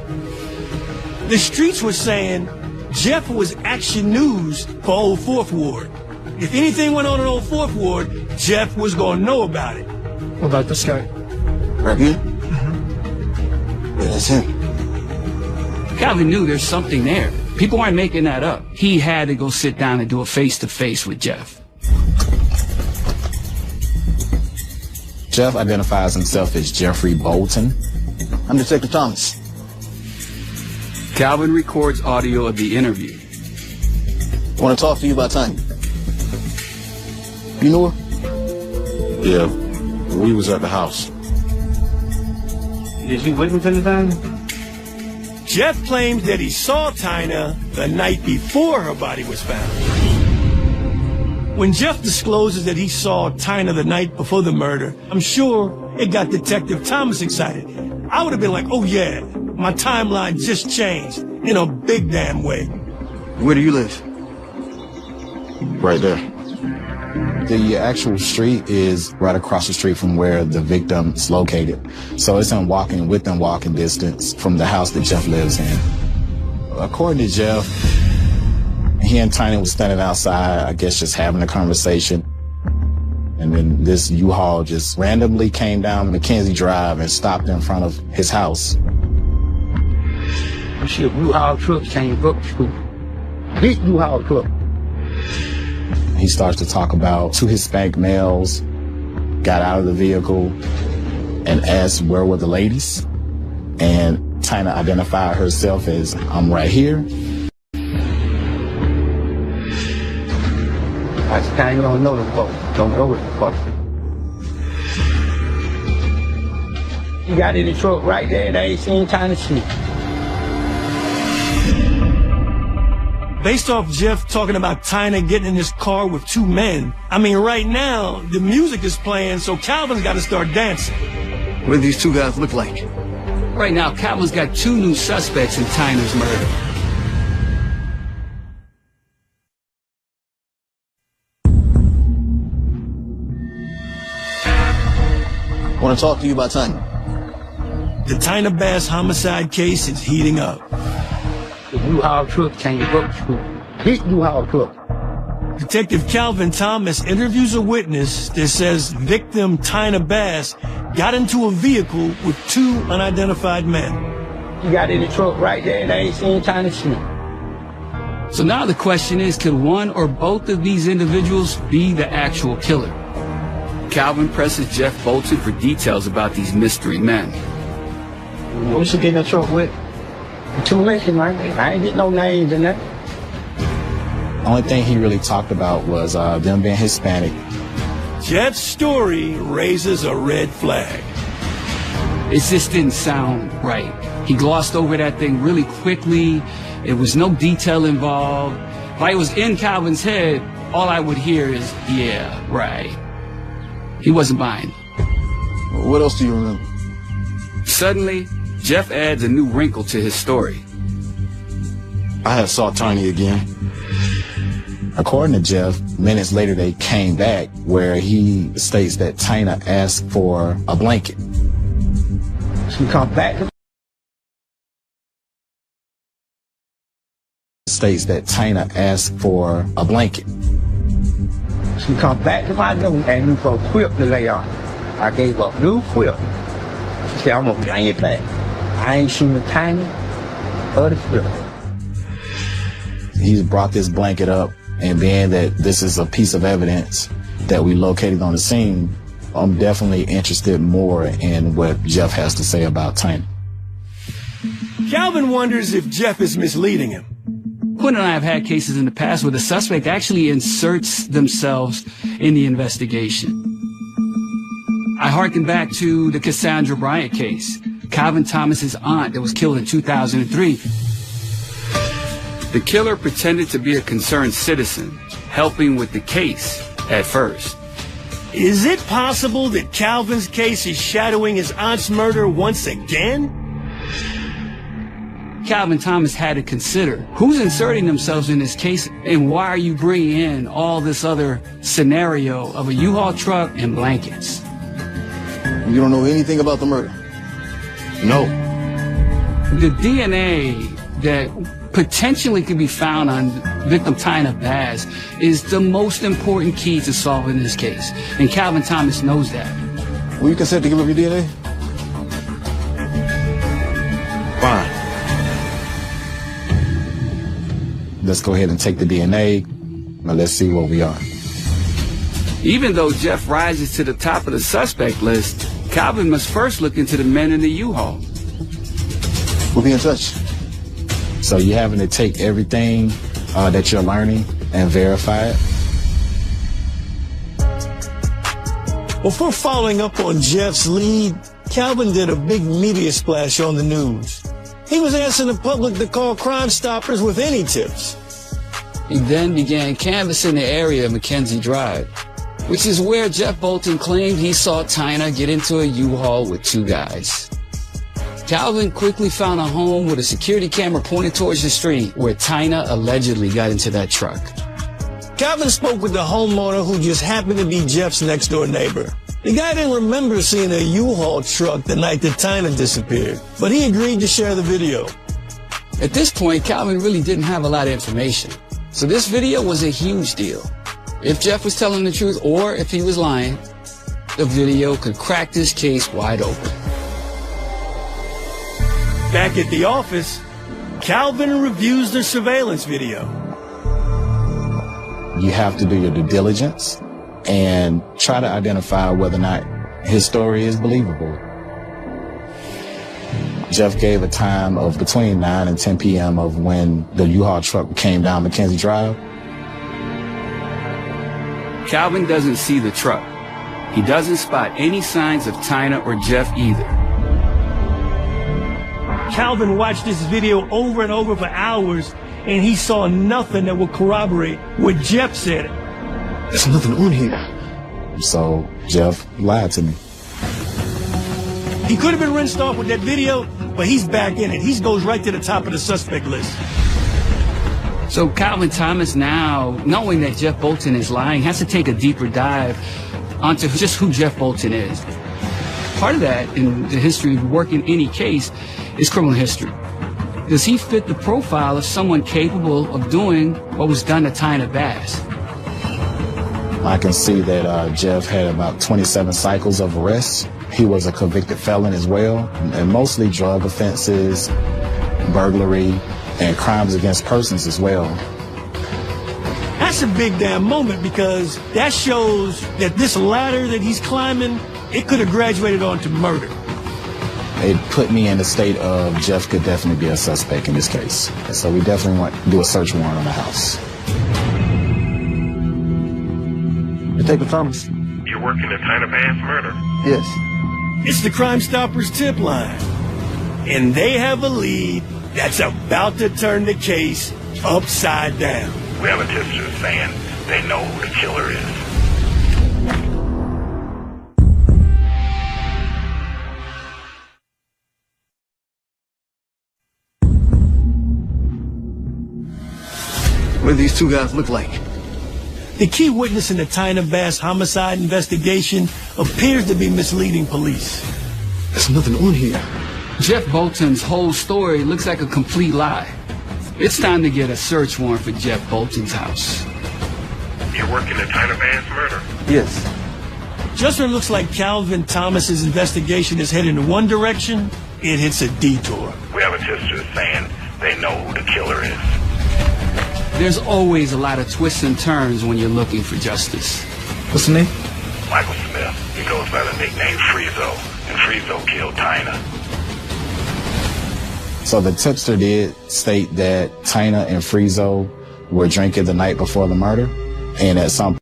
The streets were saying Jeff was action news for Old Fourth Ward. If anything went on in Old Fourth Ward, Jeff was going to know about it. What about this guy? Right here? Mm-hmm. Yeah, that's him. Calvin knew there's something there. People aren't making that up. He had to go sit down and do a face-to-face with Jeff. Jeff identifies himself as Jeffrey Bolton. I'm Detective Thomas. Calvin records audio of the interview. I want to talk to you about Tanya. You know her? Yeah, we was at the house. Did you witness anything? Jeff claims that he saw Tina the night before her body was found. When Jeff discloses that he saw Tina the night before the murder, I'm sure it got Detective Thomas excited. I would have been like, oh yeah, my timeline just changed in a big damn way. Where do you live? Right there. The actual street is right across the street from where the victim is located. So it's within walking distance from the house that Jeff lives in. According to Jeff, he and Tina was standing outside, I guess just having a conversation. And then this U-Haul just randomly came down Mackenzie Drive and stopped in front of his house. You see a U-Haul truck came up to big U-Haul truck. He starts to talk about two Hispanic males got out of the vehicle and asked where were the ladies. And Tina identified herself as, I'm right here. I kind of don't know the folks. Don't know what the fuck. You got in the truck right there and I ain't seen Tina shit. Based off Jeff talking about Tina getting in his car with two men, I mean, right now, the music is playing, so Calvin's got to start dancing. What do these two guys look like? Right now, Calvin's got two new suspects in Tina's murder. I want to talk to you about Tina. The Tina Bass homicide case is heating up. The U-Haul truck came up to big U-Haul truck. Detective Calvin Thomas interviews a witness that says victim Tina Bass got into a vehicle with two unidentified men. You got in the truck right there and I ain't seen Tina shit. So now the question is, could one or both of these individuals be the actual killer? Calvin presses Jeff Bolton for details about these mystery men. What you getting in trouble with? Too late, man. I ain't get no names in that. Only thing he really talked about was them being Hispanic. Jeff's story raises a red flag. It just didn't sound right. He glossed over that thing really quickly. It was no detail involved. Like it was in Calvin's head, all I would hear is, yeah, right. He wasn't buying. What else do you remember? Suddenly, Jeff adds a new wrinkle to his story. I had saw Tiny again. According to Jeff, minutes later they came back where he states that Tina asked for a blanket. She come back. States that Tina asked for a blanket. She come back to my room and look for a quilt to lay on. I gave her a blue quilt. She said, I'm gonna bring it back. I ain't seen the Tiny or the quilt. He's brought this blanket up, and being that this is a piece of evidence that we located on the scene, I'm definitely interested more in what Jeff has to say about Tina. Calvin wonders if Jeff is misleading him. Quinn and I have had cases in the past where the suspect actually inserts themselves in the investigation. I hearken back to the Cassandra Bryant case, Calvin Thomas's aunt that was killed in 2003. The killer pretended to be a concerned citizen, helping with the case at first. Is it possible that Calvin's case is shadowing his aunt's murder once again? Calvin Thomas had to consider who's inserting themselves in this case and why are you bringing in all this other scenario of a U-Haul truck and blankets. You don't know anything about the murder? No. The DNA that potentially could be found on victim Tina Bass is the most important key to solving this case, and Calvin Thomas knows that. Will you consent to give up your DNA? Fine. Let's go ahead and take the DNA. Now let's see where we are. Even though Jeff rises to the top of the suspect list, Calvin must first look into the men in the U-Haul. We'll be in touch. So you're having to take everything that you're learning and verify it? Before following up on Jeff's lead, Calvin did a big media splash on the news. He was asking the public to call Crime Stoppers with any tips. He then began canvassing the area of Mackenzie Drive, which is where Jeff Bolton claimed he saw Tina get into a U-Haul with two guys. Calvin quickly found a home with a security camera pointed towards the street where Tina allegedly got into that truck. Calvin spoke with the homeowner who just happened to be Jeff's next-door neighbor. The guy didn't remember seeing a U-Haul truck the night that Tina disappeared, but he agreed to share the video. At this point, Calvin really didn't have a lot of information, so this video was a huge deal. If Jeff was telling the truth or if he was lying, the video could crack this case wide open. Back at the office, Calvin reviews the surveillance video. You have to do your due diligence and try to identify whether or not his story is believable. Jeff gave a time of between 9 and 10 p.m. of when the U-Haul truck came down Mackenzie Drive. Calvin doesn't see the truck. He doesn't spot any signs of Tina or Jeff either. Calvin watched this video over and over for hours, and he saw nothing that would corroborate what Jeff said. There's nothing on here. So Jeff lied to me. He could have been rinsed off with that video, but he's back in it. He goes right to the top of the suspect list. So Calvin Thomas, now knowing that Jeff Bolton is lying, has to take a deeper dive onto just who Jeff Bolton is. Part of that in the history of working any case is criminal history. Does he fit the profile of someone capable of doing what was done to Tina Bass? I can see that Jeff had about 27 cycles of arrests. He was a convicted felon as well, and mostly drug offenses, burglary, and crimes against persons as well. That's a big damn moment, because that shows that this ladder that he's climbing, it could have graduated on to murder. it put me in the state of Jeff could definitely be a suspect in this case. So we definitely want to do a search warrant on the house. Detective Thomas. You're working the Tyna Bass murder? Yes. It's the Crime Stoppers tip line. And they have a lead that's about to turn the case upside down. We have a tipster saying they know who the killer is. What do these two guys look like? The key witness in the Tyna Bass homicide investigation appears to be misleading police. There's nothing on here. Jeff Bolton's whole story looks like a complete lie. It's time to get a search warrant for Jeff Bolton's house. You're working the Tyna Bass murder? Yes. Just when it looks like Calvin Thomas's investigation is heading in one direction, it hits a detour. We have a tipster saying they know who the killer is. There's always a lot of twists and turns when you're looking for justice. What's the name? Michael Smith. He goes by the nickname Friezo, and Friezo killed Tyna. So the tipster did state that Tyna and Friezo were drinking the night before the murder, and at some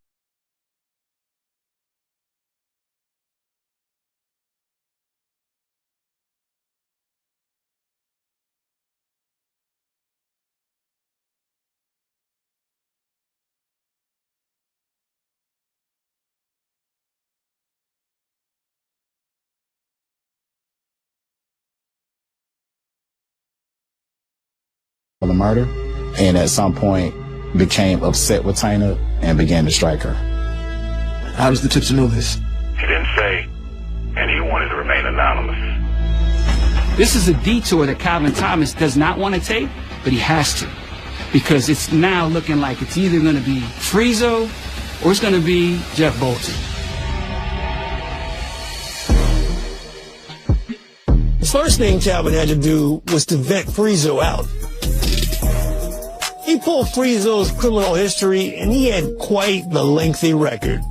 the murder, and at some point became upset with Tyna and began to strike her. How does the tipster know this? He didn't say, and he wanted to remain anonymous. This is a detour that Calvin Thomas does not want to take, but he has to, because it's now looking like it's either going to be Friezo or it's going to be Jeff Bolton. The first thing Calvin had to do was to vet Friezo out. He pulled Friezo's criminal history, and he had quite the lengthy record.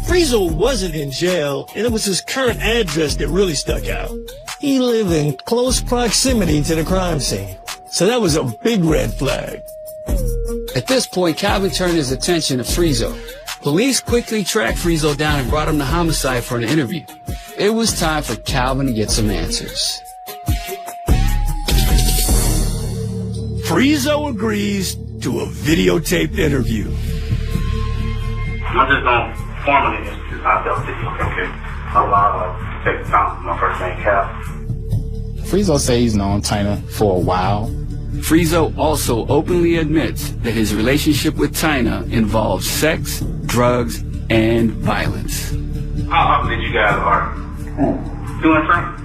Friezo wasn't in jail, and it was his current address that really stuck out. He lived in close proximity to the crime scene, so that was a big red flag. At this point, Calvin turned his attention to Friezo. Police quickly tracked Friezo down and brought him to homicide for an interview. It was time for Calvin to get some answers. Friezo agrees to a videotaped interview. I'm just going to formally introduce myself to you, okay? I'm Detective Thompson, my first name, Cal. Friezo says he's known Tyna for a while. Friezo also openly admits that his relationship with Tyna involves sex, drugs, and violence. How often did you guys argue? Doing something?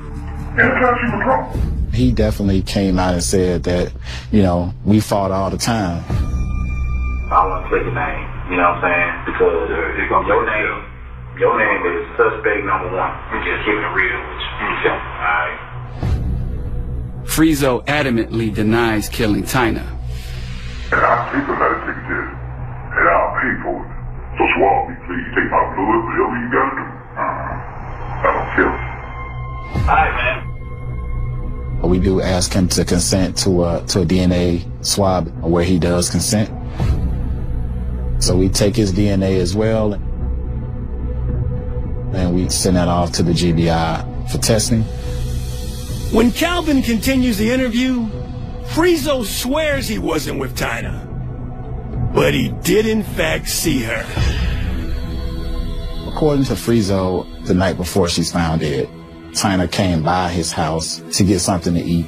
Anytime she was drunk. He definitely came out and said that, we fought all the time. I don't want to say your name, you know what I'm saying? Because your name is suspect number one. I'm just keeping it real with you. Alright. Friezo adamantly denies killing Tyna. And our people gotta take a test. And I'll pay for it. So swallow me, please. Take my blood, whatever you gotta do. I don't kill it. Alright, man. We do ask him to consent to a DNA swab where he does consent. So we take his DNA as well, and we send that off to the GBI for testing. When Calvin continues the interview, Friezo swears he wasn't with Tyna, but he did in fact see her. According to Friezo, the night before she's found dead, Tyna came by his house to get something to eat.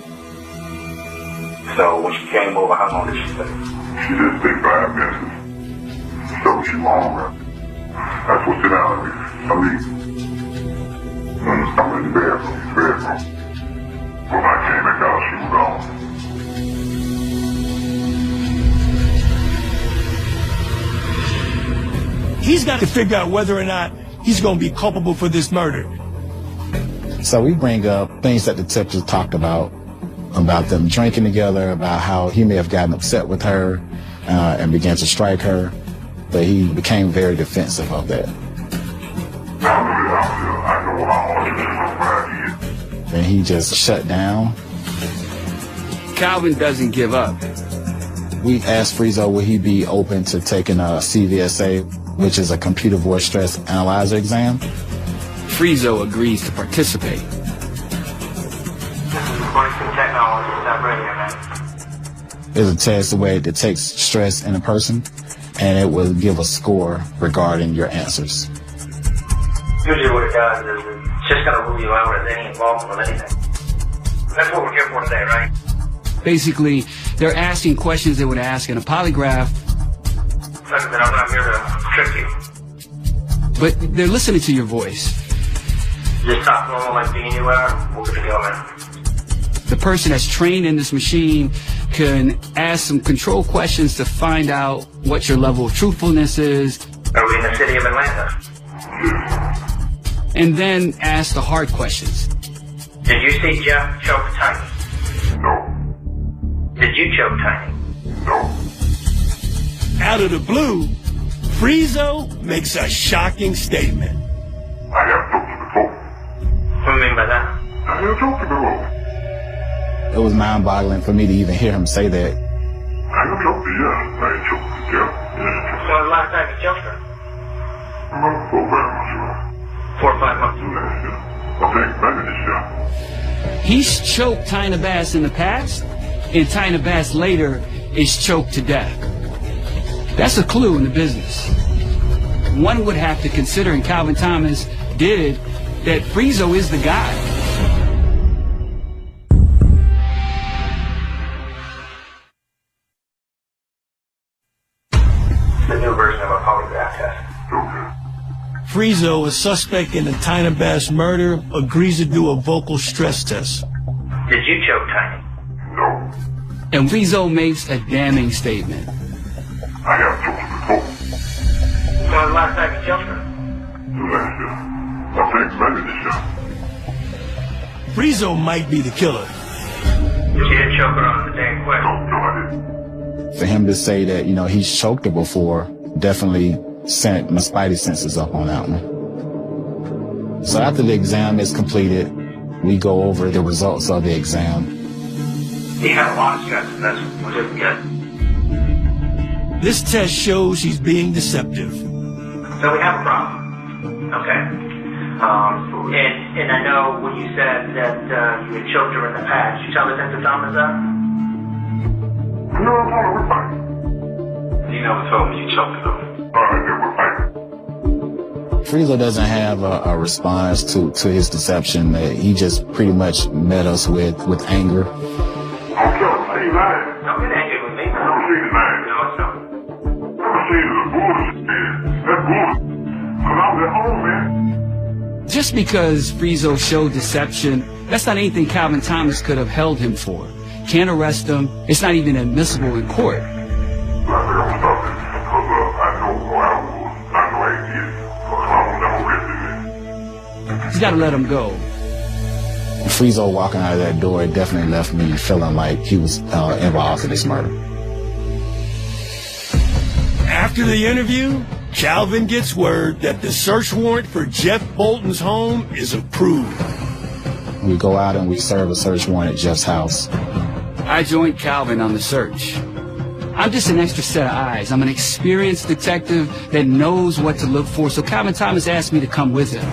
So when she came over, how long did she stay? She didn't stay 5 minutes. So she longer. That's what's in our I'm in the bedroom. When I came back out, she was gone. He's got to figure out whether or not he's going to be culpable for this murder. So we bring up things that the tipster talked about them drinking together, about how he may have gotten upset with her and began to strike her, but he became very defensive of that. and he just shut down. Calvin doesn't give up. We asked Friezo would he be open to taking a CVSA, which is a computer voice stress analyzer exam. Friezo agrees to participate. This is 22 Technology. Stop radio, man. It's a test where it detects stress in a person, and it will give a score regarding your answers. Usually what it does is it's just going to rule you out as any involvement with anything. That's what we're here for today, right? Basically, they're asking questions they would ask in a polygraph. I'm not here to trick you. But they're listening to your voice. Just talk normal like being you are. We'll get the deal, man. The person that's trained in this machine can ask some control questions to find out what your level of truthfulness is. Are we in the city of Atlanta? And then ask the hard questions. Did you see Jeff choke Tiny? No. Did you choke Tiny? No. Out of the blue, Friezo makes a shocking statement. I have choked him before. What do you mean by that? I have choked him before. It was mind-boggling for me to even hear him say that. I have choked him, yeah. I ain't choked him, yeah. When was the last time you choked her? About 4 or 5 months ago. 4 or 5 months ago. I think back in this year. He's choked Tyna Bass in the past, and Tyna Bass later is choked to death. That's a clue in the business. One would have to consider, and Calvin Thomas did, that Friezo is the guy. The new version of a polygraph test. Friezo, a suspect in the Tyna Bass murder, agrees to do a vocal stress test. Did you choke Tiny? No. And Friezo makes a damning statement. I have choked him before. When was the last time you choked her? Last year. I think back in this year. Friezo might be the killer. You didn't choke her on the day in question? No, I didn't. For him to say that, he's choked her before, definitely sent my spidey senses up on that one. So after the exam is completed, we go over the results of the exam. He had a lot of stress, and that's what didn't get. This test shows he's being deceptive. So we have a problem. Okay. And I know when you said that you had choked her in the past, you tell Detective Thomas that? No, we're fine. You never told me you choked her. Friezo doesn't have a response to his deception. He just pretty much met us with anger. I'm sure. I ain't lying. Don't get angry with me. I don't see the lying. No, it's not. I'm seeing the bullshit. That's bullshit. Because I was at home, man. Just because Friezo showed deception, that's not anything Calvin Thomas could have held him for. Can't arrest him. It's not even admissible in court. I think I'm stopping because I know who I was. I know I ain't did it. Because I will never arrest him. He's got to let him go. Friezo walking out of that door, it definitely left me feeling like he was involved in this murder. After the interview, Calvin gets word that the search warrant for Jeff Bolton's home is approved. We go out and we serve a search warrant at Jeff's house. I joined Calvin on the search. I'm just an extra set of eyes. I'm an experienced detective that knows what to look for, so Calvin Thomas asked me to come with him.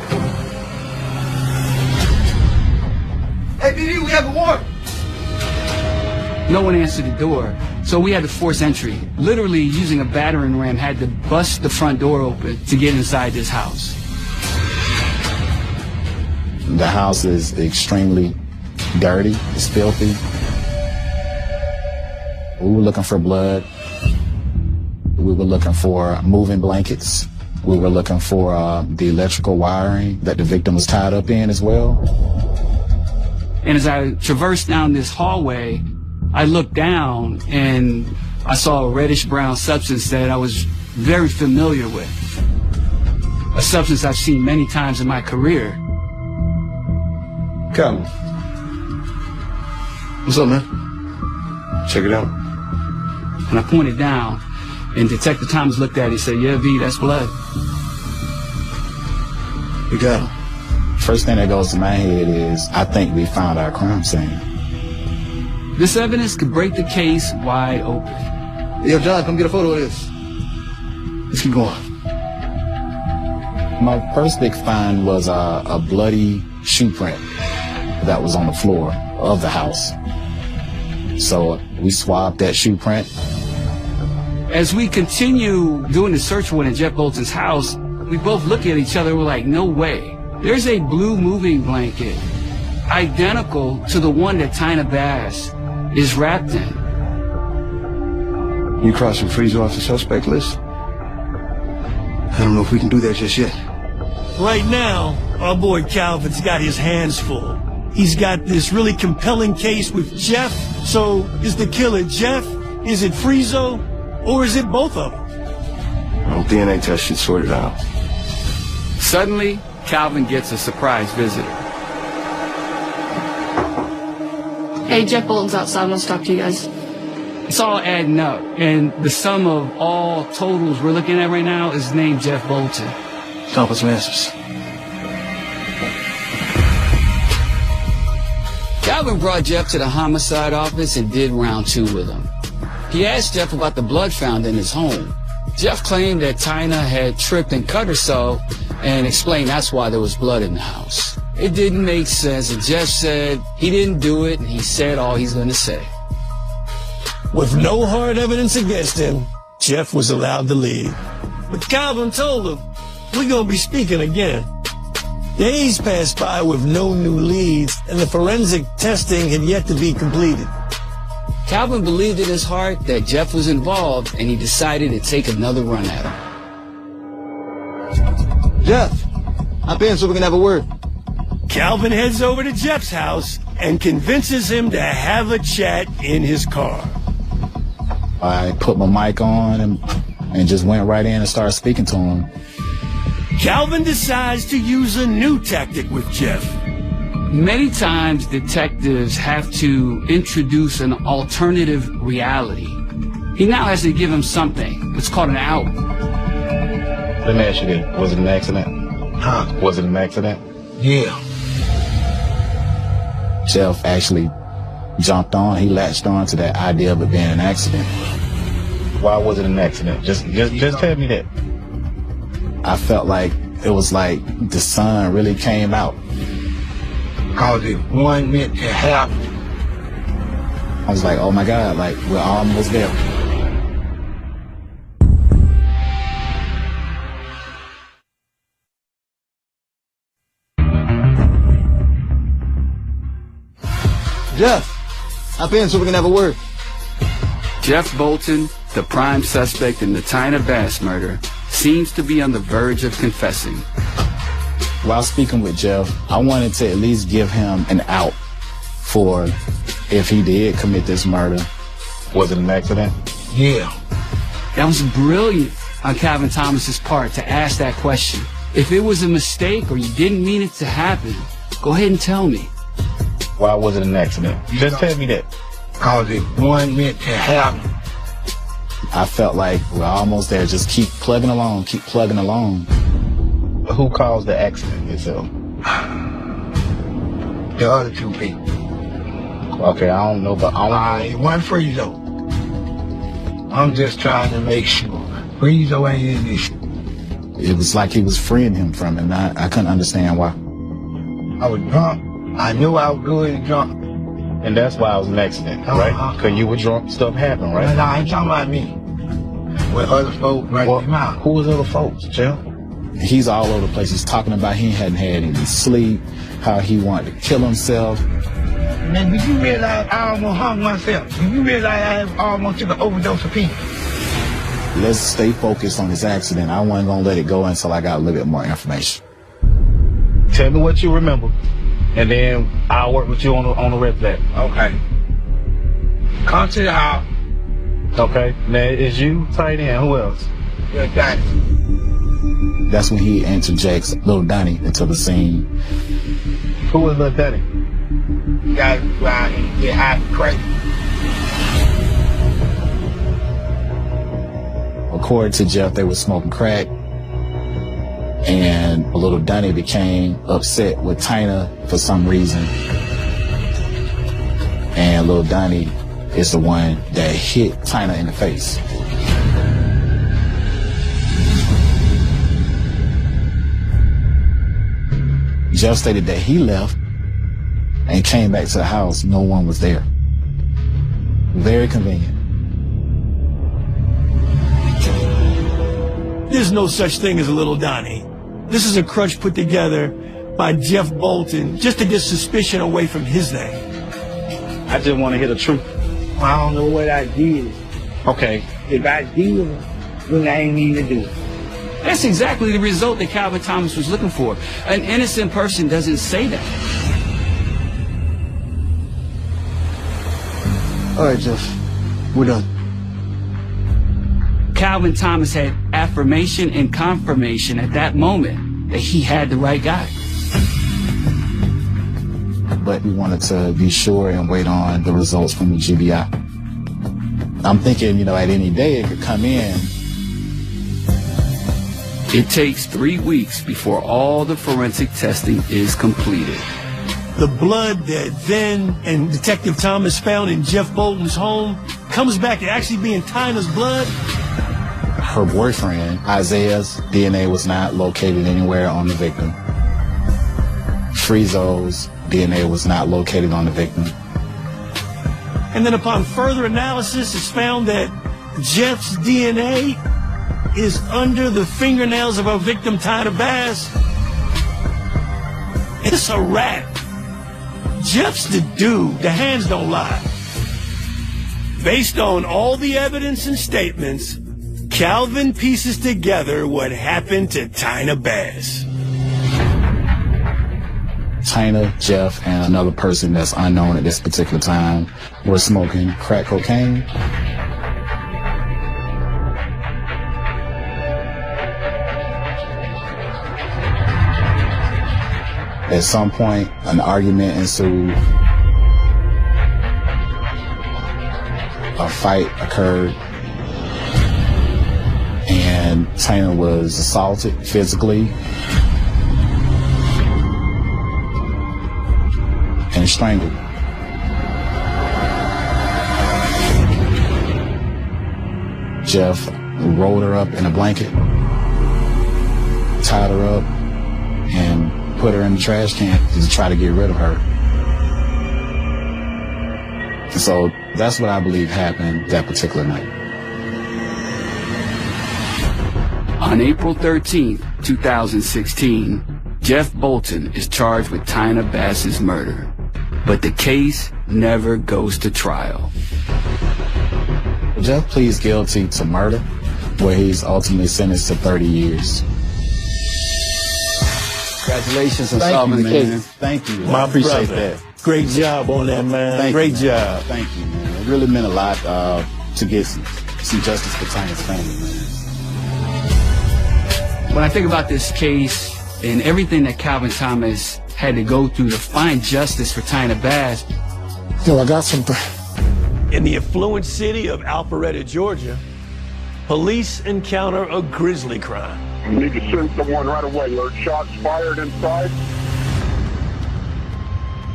Hey, BB, we have a warrant. No one answered the door, so we had to force entry. Literally using a battering ram, had to bust the front door open to get inside this house. The house is extremely dirty. It's filthy. We were looking for blood. We were looking for moving blankets. We were looking for the electrical wiring that the victim was tied up in as well. And as I traversed down this hallway, I looked down and I saw a reddish-brown substance that I was very familiar with. A substance I've seen many times in my career. Come. What's up, man? Check it out. And I pointed down, and Detective Thomas looked at it and said, "Yeah, V, that's blood." We got him. First thing that goes to my head is, I think we found our crime scene. This evidence could break the case wide open. Yo, John, come get a photo of this. Let's keep going. My first big find was a bloody shoe print that was on the floor of the house. So we swabbed that shoe print. As we continue doing the search warrant at Jeff Bolton's house, we both look at each other and we're like, no way. There's a blue moving blanket identical to the one that Tyna Bass is wrapped in. You crossing Frieza off the suspect list? I don't know if we can do that just yet. Right now, our boy Calvin's got his hands full. He's got this really compelling case with Jeff. So, is the killer Jeff? Is it Friezo? Or is it both of them? Well, DNA test should sort it out. Suddenly, Calvin gets a surprise visitor. Hey, Jeff Bolton's outside. Wants to talk to you guys. It's all adding up, and the sum of all totals we're looking at right now is named Jeff Bolton. Come up with some answers. Calvin brought Jeff to the homicide office and did round 2 with him. He asked Jeff about the blood found in his home. Jeff claimed that Tyna had tripped and cut herself and explained that's why there was blood in the house. It didn't make sense, and Jeff said he didn't do it, and he said all he's going to say. With no hard evidence against him, Jeff was allowed to leave. But Calvin told him, we're going to be speaking again. Days passed by with no new leads, and the forensic testing had yet to be completed. Calvin believed in his heart that Jeff was involved, and he decided to take another run at him. Jeff, hop in so we can have a word. Calvin heads over to Jeff's house and convinces him to have a chat in his car. I put my mic on and just went right in and started speaking to him. Calvin decides to use a new tactic with Jeff. Many times detectives have to introduce an alternative reality. He now has to give him something. It's called an out. Let me ask you this. Was it an accident? Huh? Was it an accident? Yeah. Jeff actually jumped on. He latched on to that idea of it being an accident. Why was it an accident? Just tell me that. I felt like it was like the sun really came out. Cause it wasn't meant to happen. I was like, oh my God, like we're almost there. Jeff, hop in so we can have a word. Jeff Bolton, the prime suspect in the Tyna Bass murder, seems to be on the verge of confessing. While speaking with Jeff, I wanted to at least give him an out for if he did commit this murder. Was it an accident? Yeah. That was brilliant on Calvin Thomas's part to ask that question. If it was a mistake or you didn't mean it to happen, go ahead and tell me. Why was it an accident? Just tell me that. Cause it wasn't meant to happen. I felt like we're almost there. Just keep plugging along, keep plugging along. Who caused the accident itself? The other two people. Okay, I don't know, but it wasn't Friezo. I'm just trying to make sure Friezo ain't in this. It was like he was freeing him from it, and I couldn't understand why. I was drunk. I knew I was good and drunk. And that's why it was an accident, right? Because you were drunk, stuff happened, right? No, I ain't talking about me. With other folks right in him out. Who was other folks, Jeff? He's all over the place. He's talking about he hadn't had any sleep, how he wanted to kill himself. Man, did you realize I almost hung myself? Did you realize I almost took an overdose of people? Let's stay focused on this accident. I wasn't going to let it go until I got a little bit more information. Tell me what you remember, and then I'll work with you on the rest of that. Okay. Come to the house. Okay. Now, is you tight end? Who else? Your daddy. That's when he interjects Little Donnie into the scene. Who was Little Donnie? You gotta go out and get high and crazy. According to Jeff, they were smoking crack. And little Donnie became upset with Tina for some reason. And little Donnie is the one that hit Tina in the face. Jeff stated that he left and came back to the house. No one was there. Very convenient. There's no such thing as a little Donnie. This is a crutch put together by Jeff Bolton just to get suspicion away from his name. I just want to hear the truth. I don't know what I did. Okay. If I did, then I ain't need to do it. That's exactly the result that Calvin Thomas was looking for. An innocent person doesn't say that. All right, Jeff. We're done. Calvin Thomas had affirmation and confirmation at that moment that he had the right guy. But we wanted to be sure and wait on the results from the GBI. I'm thinking, you know, at any day it could come in. It takes 3 weeks before all the forensic testing is completed. The blood that then and Detective Thomas found in Jeff Bolton's home comes back to actually being Tina's blood. Her boyfriend, Isaiah's DNA was not located anywhere on the victim. Friezo's DNA was not located on the victim. And then upon further analysis, it's found that Jeff's DNA is under the fingernails of our victim, Tina Bass. It's a wrap. Jeff's the dude. The hands don't lie. Based on all the evidence and statements, Calvin pieces together what happened to Tina Bass. Tina, Jeff, and another person that's unknown at this particular time were smoking crack cocaine. At some point, an argument ensued. A fight occurred. And Tina was assaulted physically and strangled. Jeff rolled her up in a blanket, tied her up, and put her in the trash can to try to get rid of her. So that's what I believe happened that particular night. On April 13th, 2016, Jeff Bolton is charged with Tina Bass's murder, but the case never goes to trial. Jeff pleads guilty to murder, where he's ultimately sentenced to 30 years. Congratulations on Thank solving you, the man. case. Thank you. My I appreciate brother. that. Great job on that, man. Thank Great you, man. job. Thank you, man. It really meant a lot to get some justice for Tina's family, man. When I think about this case and everything that Calvin Thomas had to go through to find justice for Tina Bass. Yo, I got something. In the affluent city of Alpharetta, Georgia, police encounter a grisly crime. You need to send someone right away. There are shots fired inside.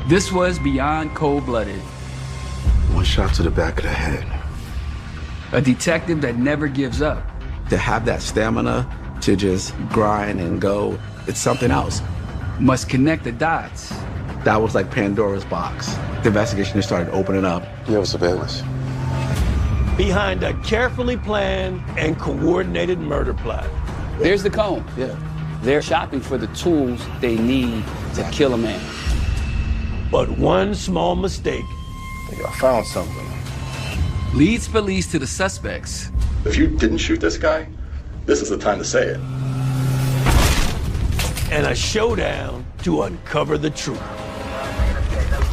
This was beyond cold-blooded. One shot to the back of the head. A detective that never gives up. To have that stamina to just grind and go, it's something else. Must connect the dots. That was like Pandora's box. The investigation just started opening up. You have surveillance. Behind a carefully planned and coordinated murder plot. There's the comb. Yeah. They're shopping for the tools they need to kill a man. But one small mistake. I think I found something. Leads police to the suspects. If you didn't shoot this guy, this is the time to say it. And a showdown to uncover the truth.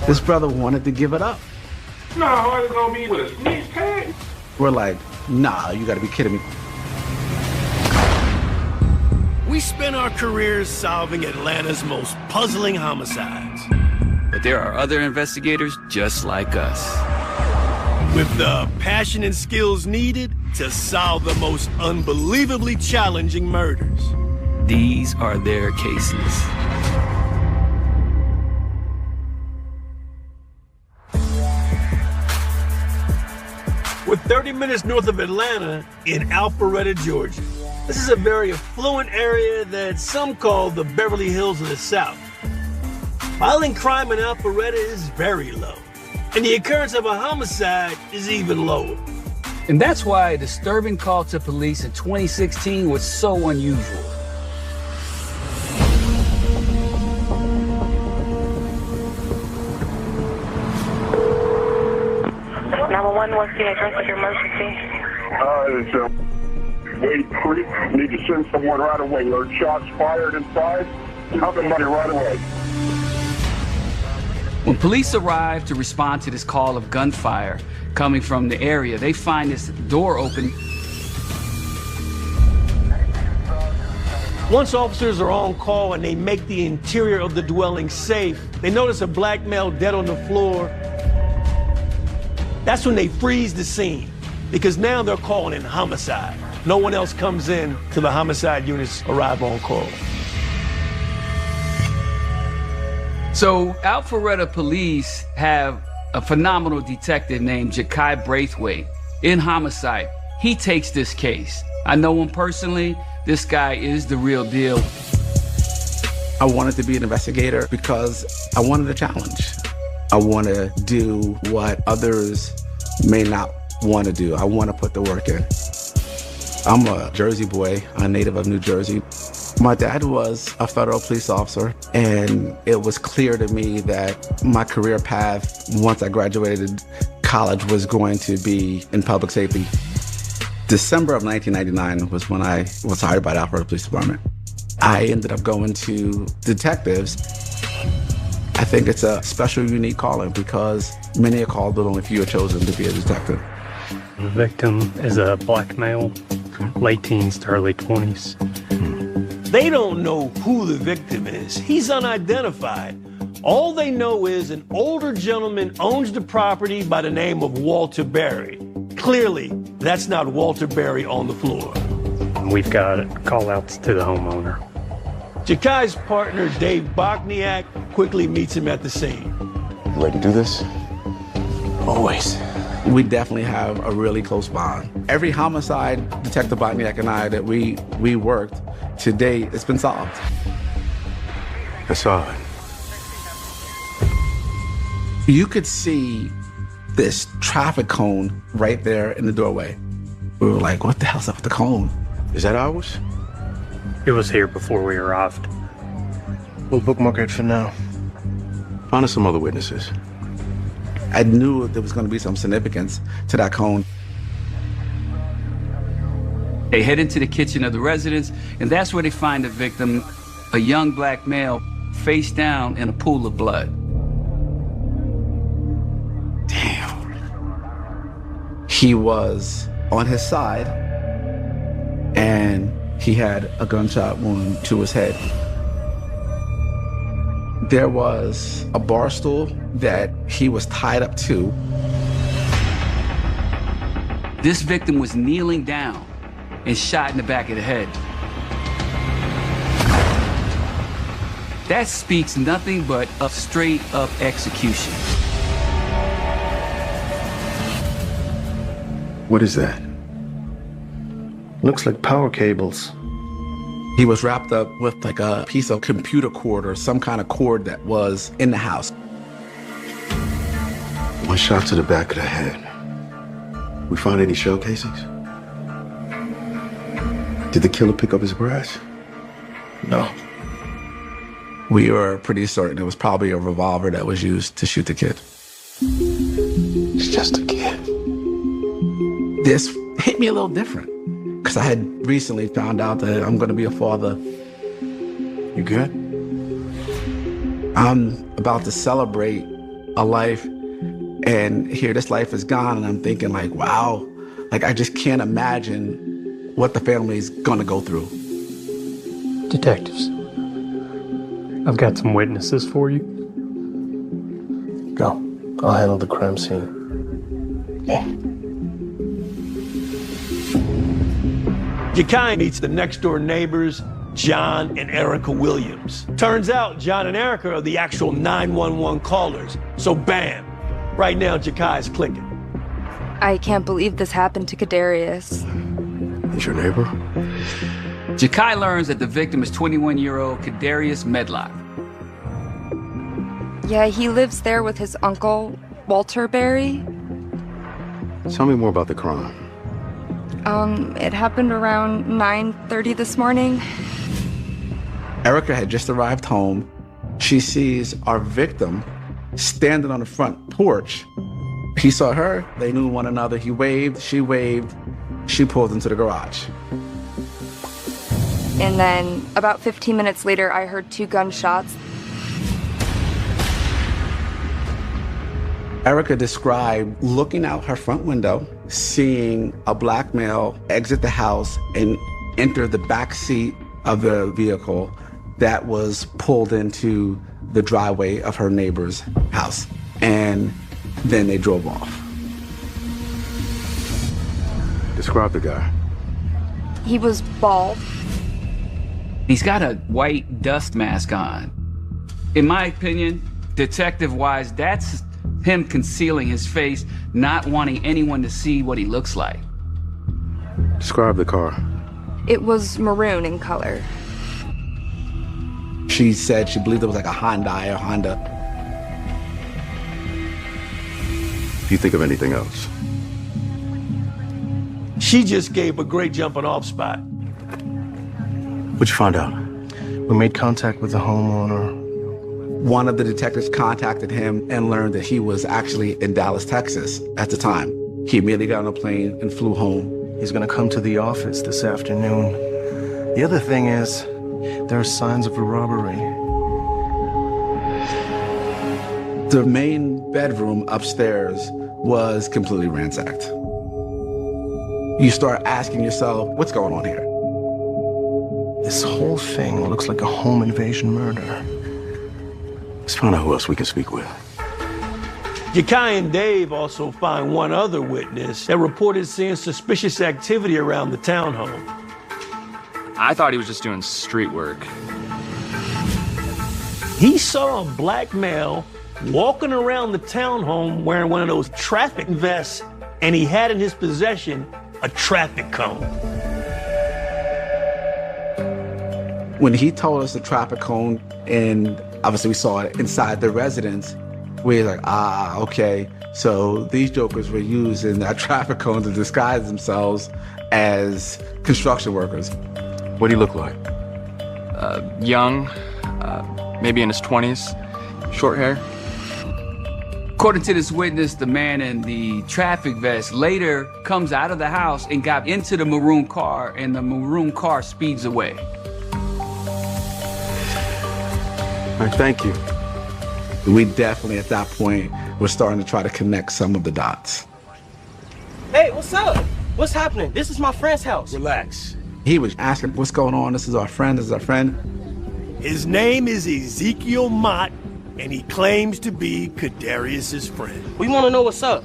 This brother wanted to give it up. You know how hard it's gonna be with a sneeze tag? We're like, nah, you gotta be kidding me. We spent our careers solving Atlanta's most puzzling homicides. But there are other investigators just like us. With the passion and skills needed to solve the most unbelievably challenging murders. these are their cases. We're 30 minutes north of Atlanta in Alpharetta, Georgia. This is a very affluent area that some call the Beverly Hills of the South. Violent crime in Alpharetta is very low, and the occurrence of a homicide is even lower. And that's why a disturbing call to police in 2016 was so unusual. What's the address of your emergency? It's Wade Creek. Need to send someone right away. There are shots fired inside. Have somebody right away. When police arrive to respond to this call of gunfire coming from the area, they find this door open. Once officers are on call and they make the interior of the dwelling safe, they notice a black male dead on the floor. That's when they freeze the scene, because now they're calling in homicide. No one else comes in till the homicide units arrive on call. So Alpharetta police have a phenomenal detective named Ja'Kai Braithwaite in homicide. He takes this case. I know him personally. This guy is the real deal. I wanted to be an investigator because I wanted a challenge. I want to do what others may not want to do. I want to put the work in. I'm a Jersey boy, a native of New Jersey. My dad was a federal police officer, and it was clear to me that my career path, once I graduated college, was going to be in public safety. December of 1999 was when I was hired by the Alpharetta Police Department. I ended up going to detectives. I think it's a special, unique calling because many are called, but only few are chosen to be a detective. The victim is a black male, late teens to early 20s. They don't know who the victim is. He's unidentified. All they know is an older gentleman owns the property by the name of Walter Berry. Clearly, that's not Walter Berry on the floor. We've got call-outs to the homeowner. Ja'Kai's partner, Dave Bokniak, quickly meets him at the scene. You ready to do this? Always. We definitely have a really close bond. Every homicide Detective Bokniak and I that we worked, to date, it's been solved. That's odd. You could see this traffic cone right there in the doorway. We were like, what the hell's up with the cone? Is that ours? It was here before we arrived. We'll bookmark it for now. Find us some other witnesses. I knew there was going to be some significance to that cone. They head into the kitchen of the residence, and that's where they find the victim, a young black male, face down in a pool of blood. Damn. He was on his side, and he had a gunshot wound to his head. There was a bar stool that he was tied up to. This victim was kneeling down and shot in the back of the head. That speaks nothing but a straight-up execution. What is that? Looks like power cables. He was wrapped up with like a piece of computer cord or some kind of cord that was in the house. One shot to the back of the head. We found any shell casings? Did the killer pick up his brass? No. We were pretty certain it was probably a revolver that was used to shoot the kid. It's just a kid. This hit me a little different because I had recently found out that I'm going to be a father. You good? I'm about to celebrate a life, and here this life is gone, and I'm thinking like, wow, like I just can't imagine what the family's going to go through. Detectives, I've got some witnesses for you. Go. I'll handle the crime scene. Yeah. Ja'Kai meets the next door neighbors. John and Erica Williams. Turns out John and Erica are the actual 911 callers. So bam, right now Jakai is clicking. I can't believe this happened to Kadarius. He's your neighbor? Jakai learns that the victim is 21-year-old Kadarius Medlock. Yeah, he lives there with his uncle, Walter Berry. Tell me more about the crime. It happened around 9:30 this morning. Erica had just arrived home. She sees our victim standing on the front porch. He saw her, they knew one another. He waved, she pulled into the garage. And then about 15 minutes later, I heard 2 gunshots. Erica described looking out her front window, seeing a black male exit the house and enter the back seat of the vehicle that was pulled into the driveway of her neighbor's house. And then they drove off. Describe the guy. He was bald. He's got a white dust mask on. In my opinion, detective-wise, that's him concealing his face, not wanting anyone to see what he looks like. Describe the car. It was maroon in color. She said she believed it was like a Hyundai or Honda. Do you think of anything else? She just gave a great jumping off spot. What'd you find out? We made contact with the homeowner. One of the detectives contacted him and learned that he was actually in Dallas, Texas at the time. He immediately got on a plane and flew home. He's gonna come to the office this afternoon. The other thing is, there are signs of a robbery. The main bedroom upstairs was completely ransacked. You start asking yourself, what's going on here? This whole thing looks like a home invasion murder. Let's find out who else we can speak with. Jakai and Dave also find one other witness that reported seeing suspicious activity around the townhome. I thought he was just doing street work. He saw a black male walking around the townhome wearing one of those traffic vests, and he had in his possession a traffic cone. When he told us the traffic cone, and obviously we saw it inside the residence, we were like, okay. So these jokers were using that traffic cone to disguise themselves as construction workers. What do you look like? Young, maybe in his 20s, short hair. According to this witness, the man in the traffic vest later comes out of the house and got into the maroon car, and the maroon car speeds away. All right, thank you. We definitely, at that point, were starting to try to connect some of the dots. Hey, what's up? What's happening? This is my friend's house. Relax. He was asking, what's going on? This is our friend, this is our friend. His name is Ezekiel Mott, and he claims to be Kadarius's friend. We want to know what's up.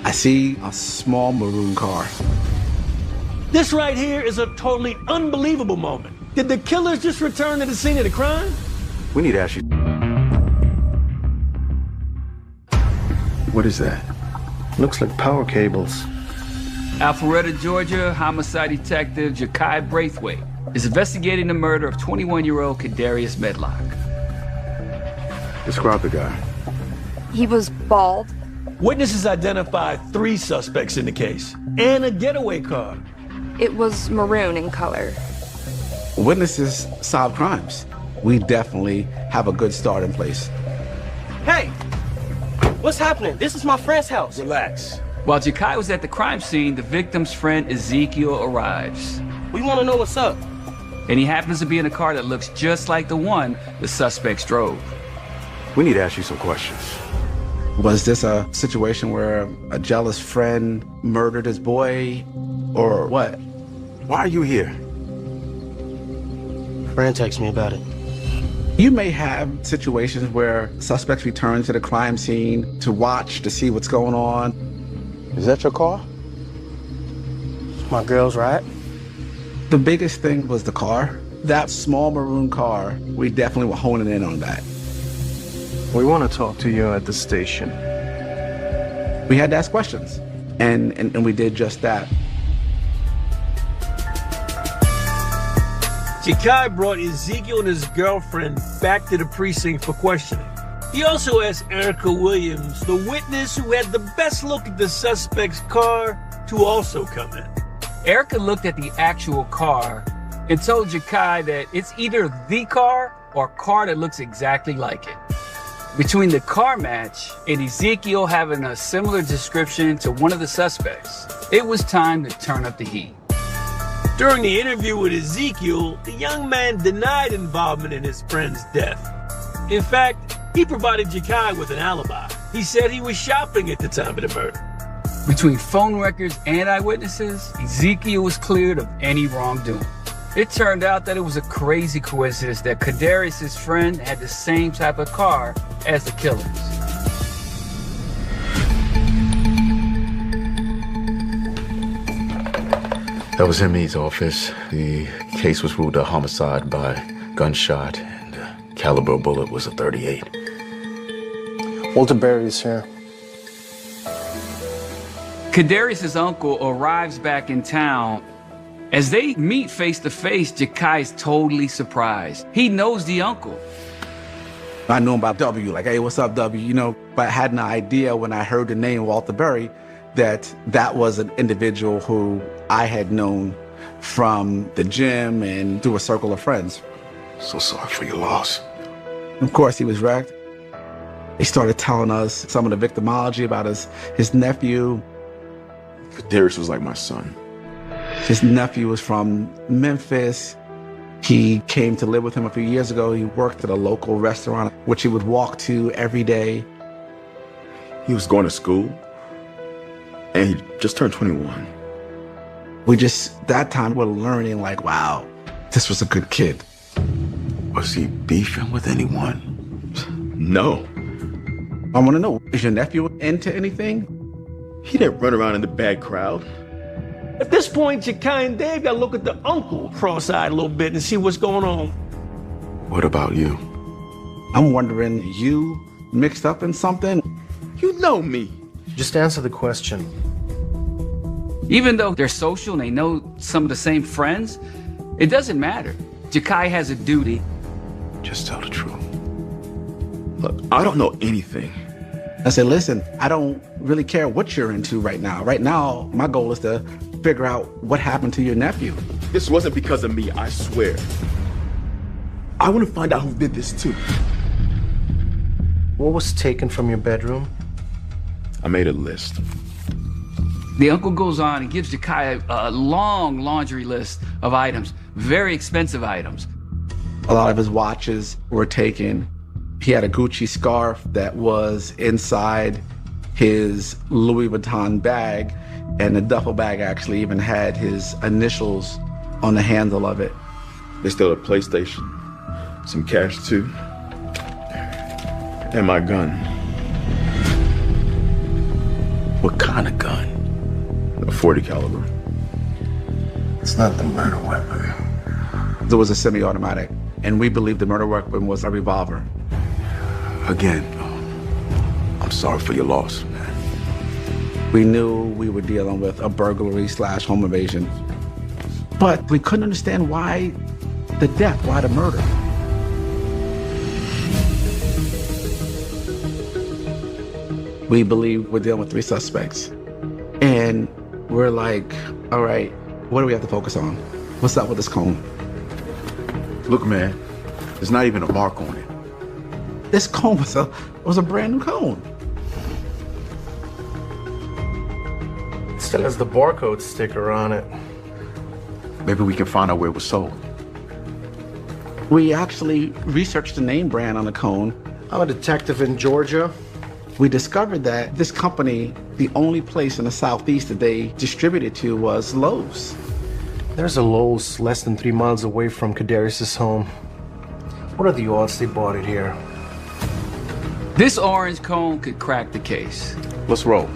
I see a small maroon car. This right here is a totally unbelievable moment. Did the killers just return to the scene of the crime? We need to ask you. What is that? Looks like power cables. Alpharetta, Georgia, homicide detective Jakai Braithwaite is investigating the murder of 21-year-old Kadarius Medlock. Describe the guy. He was bald. Witnesses identified 3 suspects in the case and a getaway car. It was maroon in color. Witnesses solve crimes. We definitely have a good start in place. Hey, what's happening? This is my friend's house. Relax. While Jakai was at the crime scene, the victim's friend Ezekiel arrives. We want to know what's up. And he happens to be in a car that looks just like the one the suspects drove. We need to ask you some questions. Was this a situation where a jealous friend murdered his boy, or what? Why are you here? Friend texted me about it. You may have situations where suspects return to the crime scene to watch, to see what's going on. Is that your car? My girl's ride. The biggest thing was the car. That small maroon car, we definitely were honing in on that. We want to talk to you at the station. We had to ask questions, and we did just that. Jakai brought Ezekiel and his girlfriend back to the precinct for questioning. He also asked Erica Williams, the witness who had the best look at the suspect's car, to also come in. Erica looked at the actual car and told Jakai that it's either the car or a car that looks exactly like it. Between the car match and Ezekiel having a similar description to one of the suspects, it was time to turn up the heat. During the interview with Ezekiel, the young man denied involvement in his friend's death. In fact, he provided Jakai with an alibi. He said he was shopping at the time of the murder. Between phone records and eyewitnesses, Ezekiel was cleared of any wrongdoing. It turned out that it was a crazy coincidence that Kadarius' friend had the same type of car as the killers. That was ME's office. The case was ruled a homicide by gunshot, and the caliber of bullet was a .38. Walter Berry's here. Kadarius' uncle arrives back in town. As they meet face to face, Jakai's totally surprised. He knows the uncle. I knew about W, like, hey, what's up, W? You know, but I had an idea when I heard the name Walter Berry that that was an individual who I had known from the gym and through a circle of friends. So sorry for your loss. Of course, he was wrecked. He started telling us some of the victimology about his nephew. Kadarius was like my son. His nephew was from Memphis. He came to live with him a few years ago. He worked at a local restaurant, which he would walk to every day. He was going to school, and he just turned 21. That time we're learning, like, wow, this was a good kid. Was he beefing with anyone? No. I want to know, is your nephew into anything? He didn't run around in the bad crowd. At this point, Jakai and Dave gotta look at the uncle cross-eyed a little bit and see what's going on. What about you? I'm wondering, you mixed up in something? You know me. Just answer the question. Even though they're social and they know some of the same friends, it doesn't matter. Jakai has a duty. Just tell the truth. Look, I don't know anything. I said, listen, I don't really care what you're into right now. Right now, my goal is to figure out what happened to your nephew. This wasn't because of me, I swear. I want to find out who did this too. What was taken from your bedroom? I made a list. The uncle goes on and gives Jakai a long laundry list of items, very expensive items. A lot of his watches were taken. He had a Gucci scarf that was inside his Louis Vuitton bag, and the duffel bag actually even had his initials on the handle of it. They stole a PlayStation, some cash too, and my gun. What kind of gun? A .40 caliber. It's not the murder weapon. There was a semi-automatic, and we believe the murder weapon was a revolver. Again, I'm sorry for your loss, man. We knew we were dealing with a burglary / home invasion, but we couldn't understand why the death, why the murder. We believe we're dealing with 3 suspects, and we're like, all right, what do we have to focus on? What's up with this cone? Look, man, there's not even a mark on it. This cone was a brand new cone. It still has the barcode sticker on it. Maybe we can find out where it was sold. We actually researched the name brand on the cone. I'm a detective in Georgia. We discovered that this company, the only place in the Southeast that they distributed to was Lowe's. There's a Lowe's less than 3 miles away from Kadarius' home. What are the odds they bought it here? This orange cone could crack the case. Let's roll.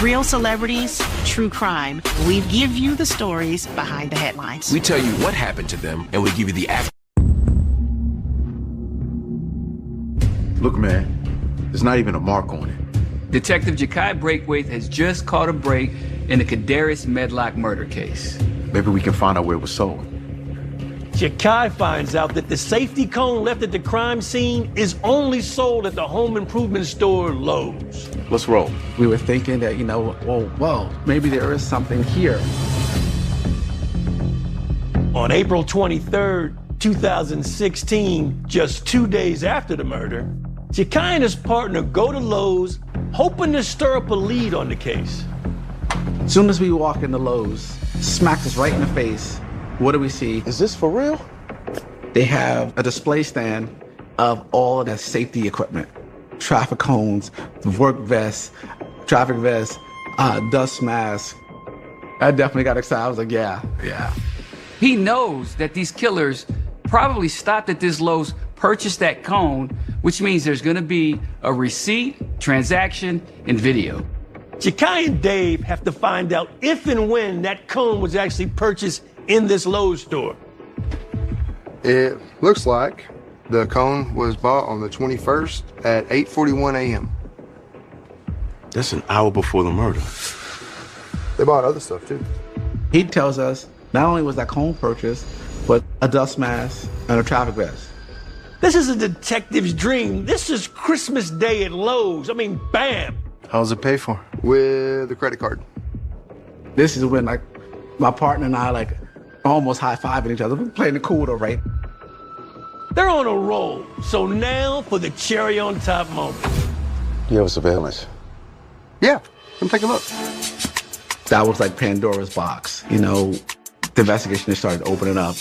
Real celebrities, true crime. We give you the stories behind the headlines. We tell you what happened to them, and we give you the after. Look, man, there's not even a mark on it. Detective Ja'Kai Braithwaite has just caught a break in the Kadaris Medlock murder case. Maybe we can find out where it was sold. Ja'Kai finds out that the safety cone left at the crime scene is only sold at the home improvement store Lowe's. Let's roll. We were thinking that, well, maybe there is something here. On April 23rd, 2016, just 2 days after the murder, Ja'Kai and his partner go to Lowe's, hoping to stir up a lead on the case. As soon as we walk into Lowe's, smacked us right in the face. What do we see? Is this for real? They have a display stand of all of that safety equipment. Traffic cones, work vests, traffic vests, dust masks. I definitely got excited. I was like, yeah. He knows that these killers probably stopped at this Lowe's, purchased that cone, which means there's gonna be a receipt, transaction, and video. Ja'Kai and Dave have to find out if and when that cone was actually purchased in this Lowe's store. It looks like the cone was bought on the 21st at 8:41 a.m. That's an hour before the murder. They bought other stuff too. He tells us not only was that cone purchased, but a dust mask and a traffic vest. This is a detective's dream. This is Christmas Day at Lowe's. I mean, bam. How was it paid for? With a credit card. This is when my partner and I almost high-fiving each other. We're playing the cool though, right? They're on a roll. So now for the cherry on top moment. You have surveillance? Yeah, come take a look. That was like Pandora's box. The investigation just started opening up.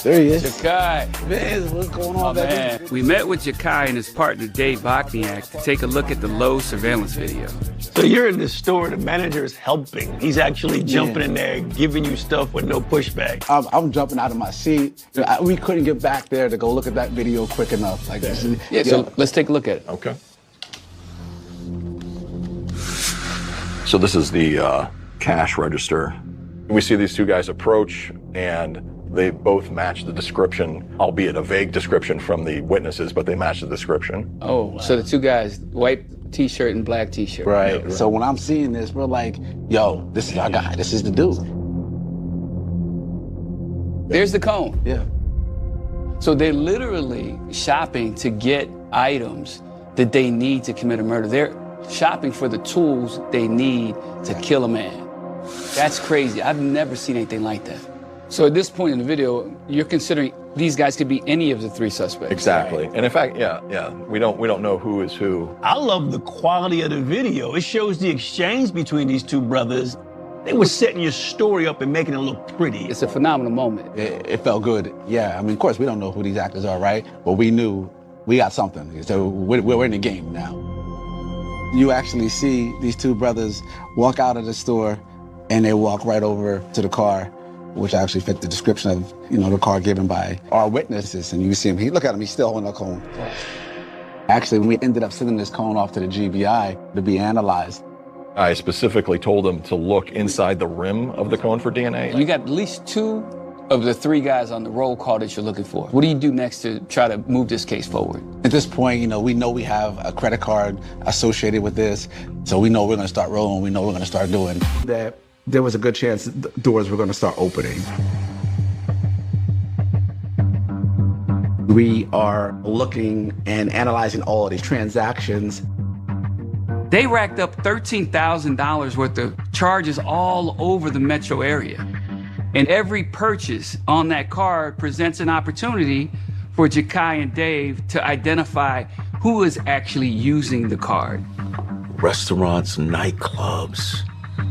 There he is. Ja'Kai. Man, what's going on, man? We met with Ja'Kai and his partner, Dave Bokniak, to take a look at the Lowe's surveillance video. So you're in the store, the manager is helping. He's actually jumping in there, giving you stuff with no pushback. I'm jumping out of my seat. We couldn't get back there to go look at that video quick enough. So let's take a look at it. Okay. So this is the cash register. We see these two guys approach, and they both match the description, albeit a vague description from the witnesses, but they match the description. Oh, so the two guys, white t-shirt and black t-shirt. Right. So when I'm seeing this, we're like, yo, this is our guy. This is the dude. There's the cone. Yeah. So they're literally shopping to get items that they need to commit a murder. They're shopping for the tools they need to kill a man. That's crazy. I've never seen anything like that. So at this point in the video, you're considering these guys could be any of the three suspects. Exactly. And in fact, yeah, we don't know who is who. I love the quality of the video. It shows the exchange between these two brothers. They were setting your story up and making it look pretty. It's a phenomenal moment. It felt good. Yeah, I mean, of course, we don't know who these actors are, right? But we knew we got something. So we're in the game now. You actually see these two brothers walk out of the store and they walk right over to the car, which actually fit the description of, the car given by our witnesses. And you see him, look at him, he's still holding a cone. Actually, we ended up sending this cone off to the GBI to be analyzed. I specifically told them to look inside the rim of the cone for DNA. You got at least two of the three guys on the roll call that you're looking for. What do you do next to try to move this case forward? At this point, we know we have a credit card associated with this, so we know we're gonna start rolling, we know we're gonna start doing that. There was a good chance the doors were gonna start opening. We are looking and analyzing all of these transactions. They racked up $13,000 worth of charges all over the metro area. And every purchase on that card presents an opportunity for Ja'Kai and Dave to identify who is actually using the card. Restaurants, nightclubs,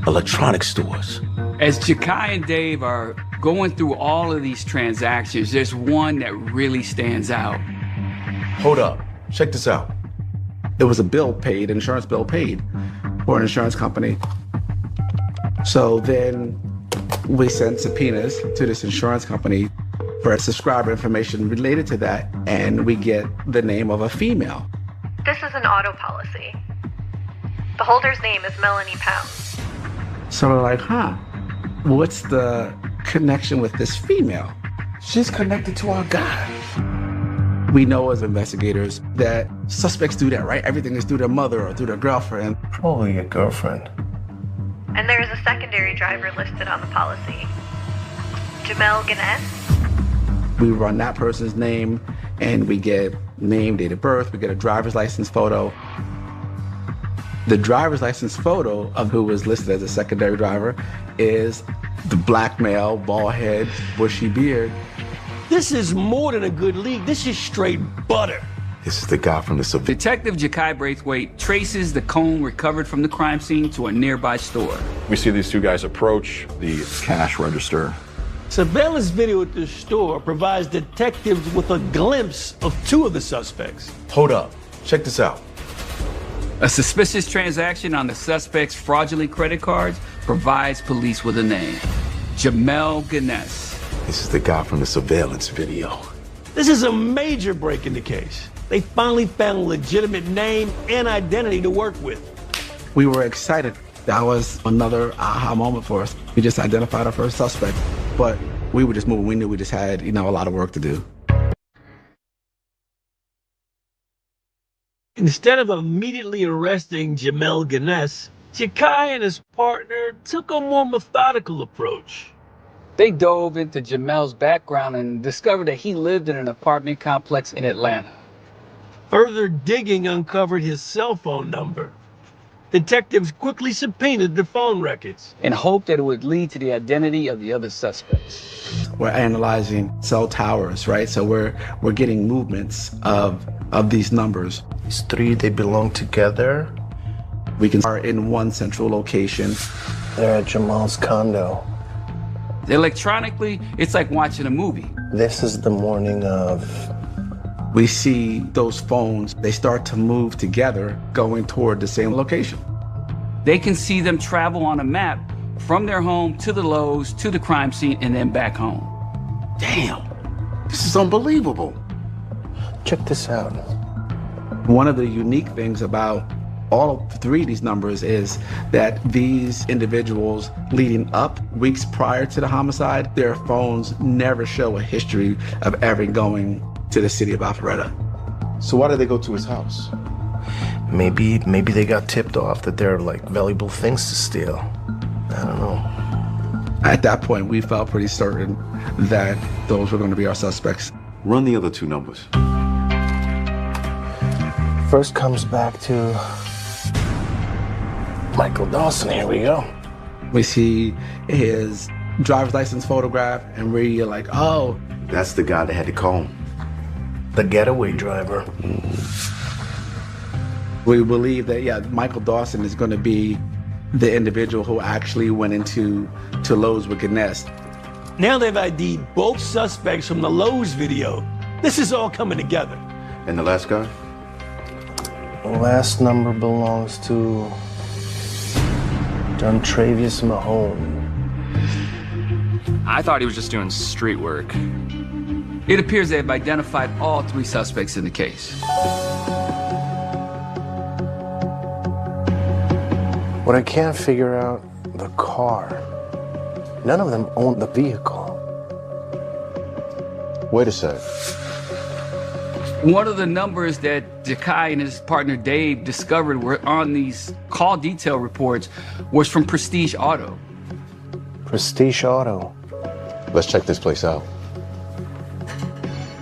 electronic stores. As Ja'Kai and Dave are going through all of these transactions, there's one that really stands out. Hold up, check this out. It was a bill paid, insurance bill paid for an insurance company. So then we sent subpoenas to this insurance company for subscriber information related to that, and we get the name of a female. This is an auto policy. The holder's name is Melanie Pounds. So they're like, what's the connection with this female? She's connected to our guy. We know as investigators that suspects do that, right? Everything is through their mother or through their girlfriend. Probably your girlfriend. And there is a secondary driver listed on the policy. Jamel Ganesh. We run that person's name and we get name, date of birth, we get a driver's license photo. The driver's license photo of who was listed as a secondary driver is the black male, bald head, bushy beard. This is more than a good lead. This is straight butter. This is the guy from the civilian. Detective Ja'Kai Braithwaite traces the cone recovered from the crime scene to a nearby store. We see these two guys approach the cash register. Surveillance video at the store provides detectives with a glimpse of two of the suspects. Hold up. Check this out. A suspicious transaction on the suspect's fraudulent credit cards provides police with a name. Jamel Ganesh. This is the guy from the surveillance video. This is a major break in the case. They finally found a legitimate name and identity to work with. We were excited. That was another aha moment for us. We just identified our first suspect, but we were just moving. We knew we just had, a lot of work to do. Instead of immediately arresting Jamel Ganesh, Ja'Kai and his partner took a more methodical approach. They dove into Jamel's background and discovered that he lived in an apartment complex in Atlanta. Further digging uncovered his cell phone number. Detectives quickly subpoenaed the phone records and hoped that it would lead to the identity of the other suspects. We're analyzing cell towers, right? So we're getting movements of these numbers. These three, they belong together. We can start in one central location. They're at Jamal's condo. Electronically, it's like watching a movie. This is the morning of... We see those phones, they start to move together, going toward the same location. They can see them travel on a map from their home to the Lowe's, to the crime scene, and then back home. Damn, this is unbelievable. Check this out. One of the unique things about all three of these numbers is that these individuals leading up weeks prior to the homicide, their phones never show a history of ever going to the city of Alpharetta. So why did they go to his house? Maybe they got tipped off that there are valuable things to steal. I don't know. At that point, we felt pretty certain that those were going to be our suspects. Run the other two numbers. First comes back to Michael Dawson. Here we go. We see his driver's license photograph and we're like, oh. That's the guy that had the cone. The getaway driver. We believe that, Michael Dawson is going to be the individual who actually went into Lowe's with Ganesh. Now they've ID'd both suspects from the Lowe's video. This is all coming together. And the last guy? The last number belongs to Dontravius Mahone. I thought he was just doing street work. It appears they have identified all three suspects in the case. What I can't figure out, the car. None of them own the vehicle. Wait a sec. One of the numbers that Ja'Kai and his partner Dave discovered were on these call detail reports was from Prestige Auto. Prestige Auto. Let's check this place out.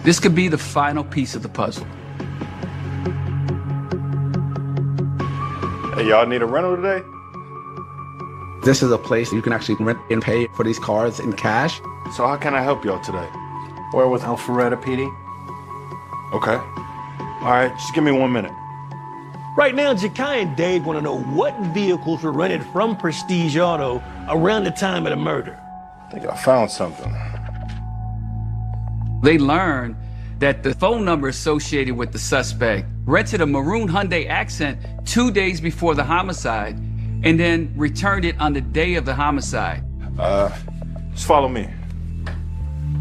This could be the final piece of the puzzle. Hey, y'all need a rental today? This is a place you can actually rent and pay for these cars in cash. So how can I help y'all today? We're with Alpharetta PD. Okay. All right, just give me 1 minute. Right now, Ja'Kai and Dave want to know what vehicles were rented from Prestige Auto around the time of the murder. I think I found something. They learned that the phone number associated with the suspect rented a maroon Hyundai Accent 2 days before the homicide and then returned it on the day of the homicide. Just follow me.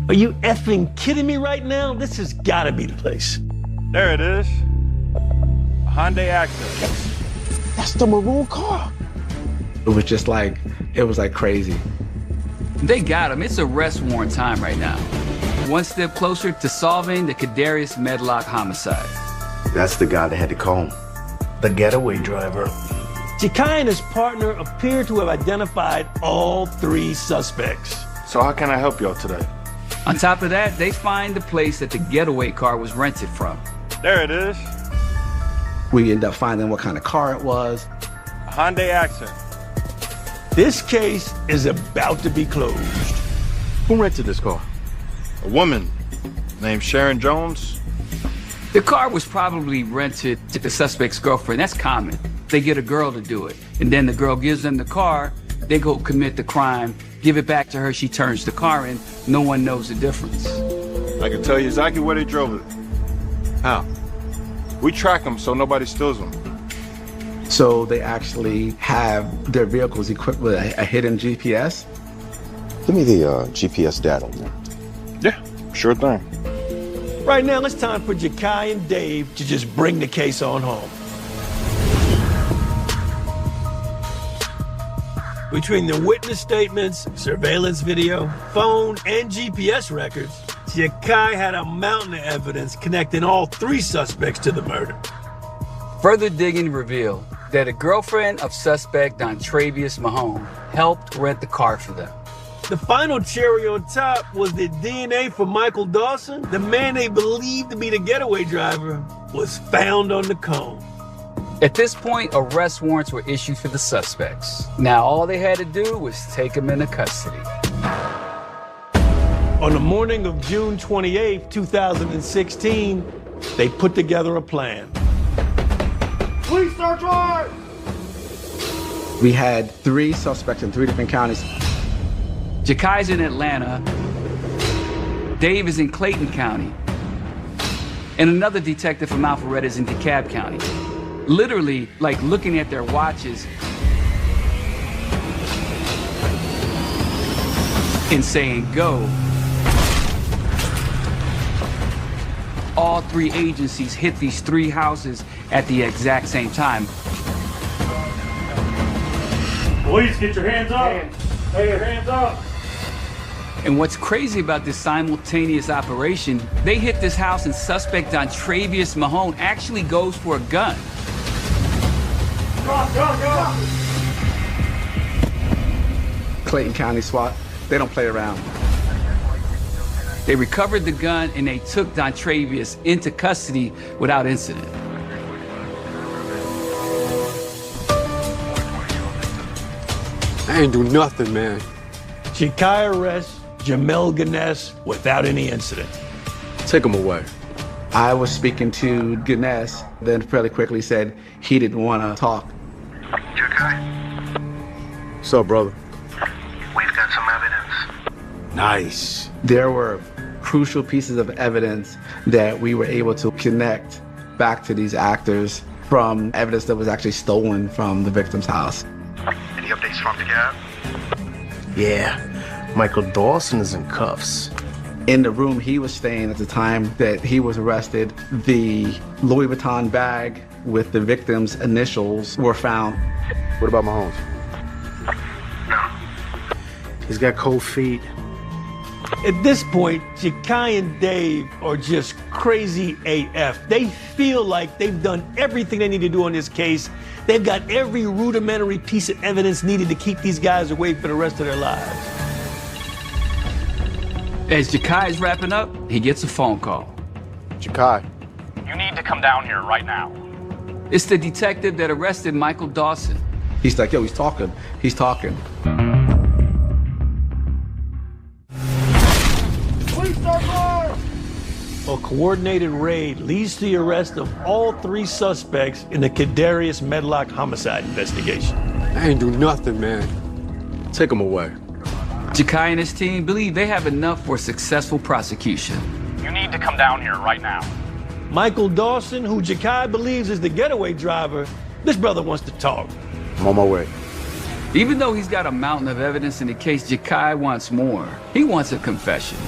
Are you effing kidding me right now? This has got to be the place. There it is. Hyundai Accent. That's the maroon car. It was just like, it was like crazy. They got him. It's arrest warrant time right now. One step closer to solving the Kadarius Medlock homicide. That's the guy that had the cone. The getaway driver. Jakai and his partner appear to have identified all three suspects. So how can I help y'all today? On top of that, they find the place that the getaway car was rented from. There it is. We end up finding what kind of car it was. A Hyundai Accent. This case is about to be closed. Who rented this car? A woman named Sharon Jones. The car was probably rented to the suspect's girlfriend. That's common. They get a girl to do it, and then the girl gives them the car. They go commit the crime, give it back to her. She turns the car in. No one knows the difference. I can tell you exactly where they drove it. How? We track them so nobody steals them. So they actually have their vehicles equipped with a hidden GPS? Give me the GPS data. Yeah, sure thing. Right now, it's time for Jakai and Dave to just bring the case on home. Between the witness statements, surveillance video, phone, and GPS records, Jakai had a mountain of evidence connecting all three suspects to the murder. Further digging revealed that a girlfriend of suspect Dontravius Mahone helped rent the car for them. The final cherry on top was that DNA from Michael Dawson, the man they believed to be the getaway driver, was found on the cone. At this point, arrest warrants were issued for the suspects. Now all they had to do was take them into custody. On the morning of June 28, 2016, they put together a plan. Police search warrant! We had three suspects in three different counties. Jakai's in Atlanta. Dave is in Clayton County. And another detective from Alpharetta is in DeKalb County. Literally, like looking at their watches and saying, go. All three agencies hit these three houses at the exact same time. Police, get your hands up. Hey, your hands up. And what's crazy about this simultaneous operation, they hit this house and suspect Dontravius Mahone actually goes for a gun. Go. Clayton County SWAT, they don't play around. They recovered the gun and they took Dontravius into custody without incident. I ain't do nothing, man. Jakai arrests Jamel Ganesh without any incident. Take him away. I was speaking to Ganesh, then fairly quickly said he didn't want to talk. Jakai, What's up, brother? we've got some evidence. Nice. There were crucial pieces of evidence that we were able to connect back to these actors from evidence that was actually stolen from the victim's house. Any updates from DeKalb? Yeah, Michael Dawson is in cuffs. In the room he was staying at the time that he was arrested, the Louis Vuitton bag with the victim's initials were found. What about Mahomes? No. He's got cold feet. At this point, Jakai and Dave are just crazy AF. They feel like they've done everything they need to do on this case. They've got every rudimentary piece of evidence needed to keep these guys away for the rest of their lives. As Jakai is wrapping up, he gets a phone call. Jakai. You need to come down here right now. It's the detective that arrested Michael Dawson. He's like, yo, he's talking. He's talking. A coordinated raid leads to the arrest of all three suspects in the Kadarius Medlock homicide investigation. I ain't do nothing, man. Take him away. Jakai and his team believe they have enough for a successful prosecution. You need to come down here right now. Michael Dawson, who Jakai believes is the getaway driver, this brother wants to talk. I'm on my way. Even though he's got a mountain of evidence in the case, Jakai wants more. He wants a confession.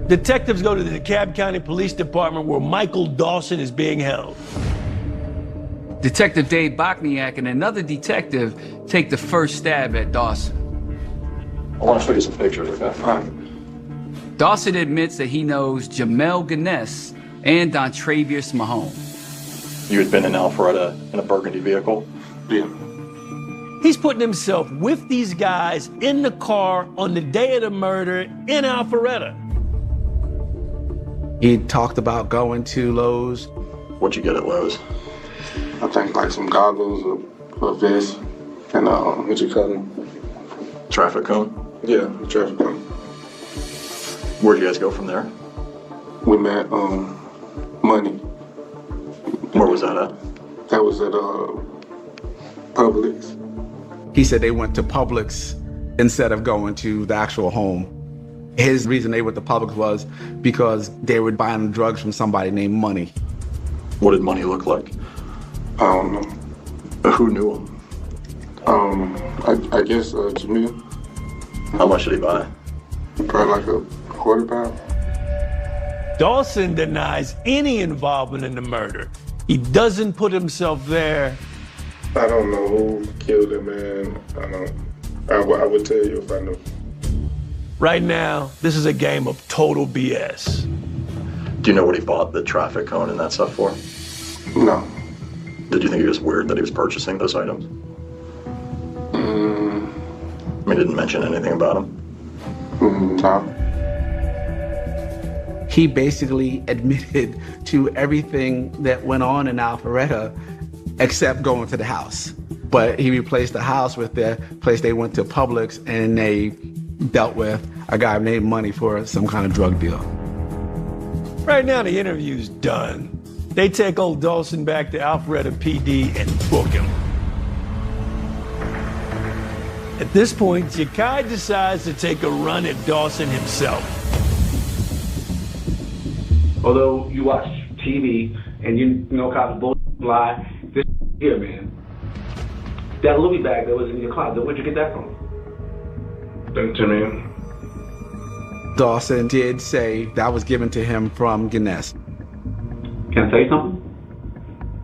Detectives go to the DeKalb County Police Department where Michael Dawson is being held. Detective Dave Bokniak and another detective take the first stab at Dawson. I want to show you some pictures, okay? All right. Dawson admits that he knows Jamel Gaines and Dontravius Mahone. You had been in Alpharetta in a burgundy vehicle? Yeah. He's putting himself with these guys in the car on the day of the murder in Alpharetta. He talked about going to Lowe's. What'd you get at Lowe's? I think like some goggles, a vest, and what you call them? Traffic cone? Yeah, a traffic cone. Where'd you guys go from there? We met Money. Where was that at? That was at Publix. He said they went to Publix instead of going to the actual home. His reason they went to Publix was because they were buying drugs from somebody named Money. What did Money look like? I don't know. Who knew him? I guess Jamil. How much did he buy? Probably like a £1/4. Dawson denies any involvement in the murder. He doesn't put himself there. I don't know who killed him, man. I would tell you if I knew. Right now, this is a game of total BS. Do you know what he bought the traffic cone and that stuff for? No. Did you think it was weird that he was purchasing those items? I mean, didn't mention anything about him? No. He basically admitted to everything that went on in Alpharetta except going to the house. But he replaced the house with the place they went to, Publix, and they dealt with a guy named Money for some kind of drug deal. Right now, the interview's done. They take old Dawson back to Alpharetta PD and book him. At this point, Jakai decides to take a run at Dawson himself. Although you watch TV and you know cops bull lie, this here, man. That Louis bag that was in your closet, where'd you get that from? To me. Dawson did say that was given to him from Gaines. Can I tell you something?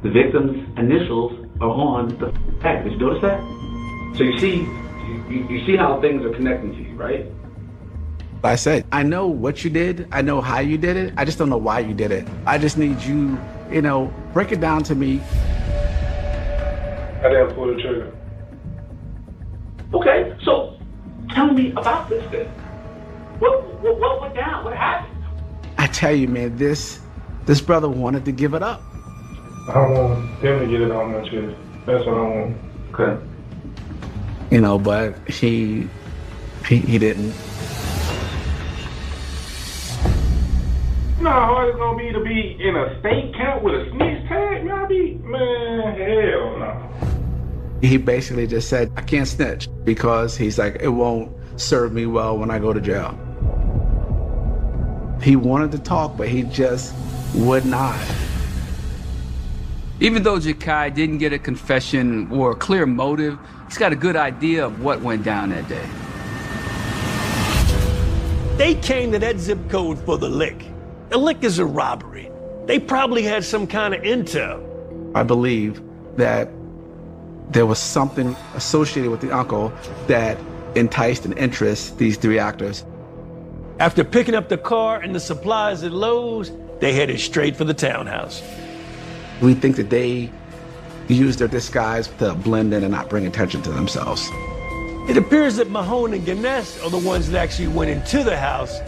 The victim's initials are on the bag. Did you notice that? So you see how things are connecting to you, right? I said, I know what you did. I know how you did it. I just don't know why you did it. I just need you, break it down to me. I didn't pull the trigger. Okay, so tell me about this then. What went down? What happened? I tell you, man, this brother wanted to give it up. I don't want them to get it on my chest. That's what I want. Okay. But he didn't. You know how hard it's gonna be to be in a state camp with a snitch tag? Man, hell no. He basically just said, I can't snitch because he's like, it won't serve me well when I go to jail. He wanted to talk, but he just would not. Even though Jakai didn't get a confession or a clear motive, he's got a good idea of what went down that day. They came to that zip code for the lick. The lick is a robbery. They probably had some kind of intel. I believe that there was something associated with the uncle that enticed and interested these three actors. After picking up the car and the supplies at Lowe's, they headed straight for the townhouse. We think that they used their disguise to blend in and not bring attention to themselves. It appears that Mahone and Gaines are the ones that actually went into the house,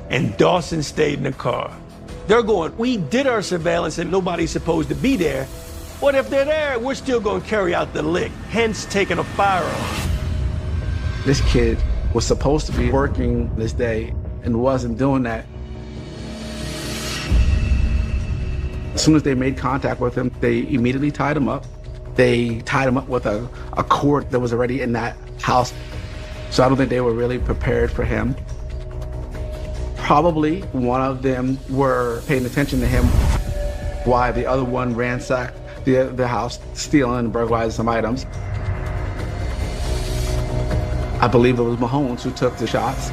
and Dawson stayed in the car. They're going, we did our surveillance and nobody's supposed to be there. What if they're there? We're still going to carry out the lick, hence taking a firearm. This kid was supposed to be working this day and wasn't doing that. As soon as they made contact with him, they immediately tied him up. They tied him up with a cord that was already in that house. So I don't think they were really prepared for him. Probably one of them were paying attention to him while the other one ransacked the house, stealing and burglarizing some items. I believe it was Mahomes who took the shots,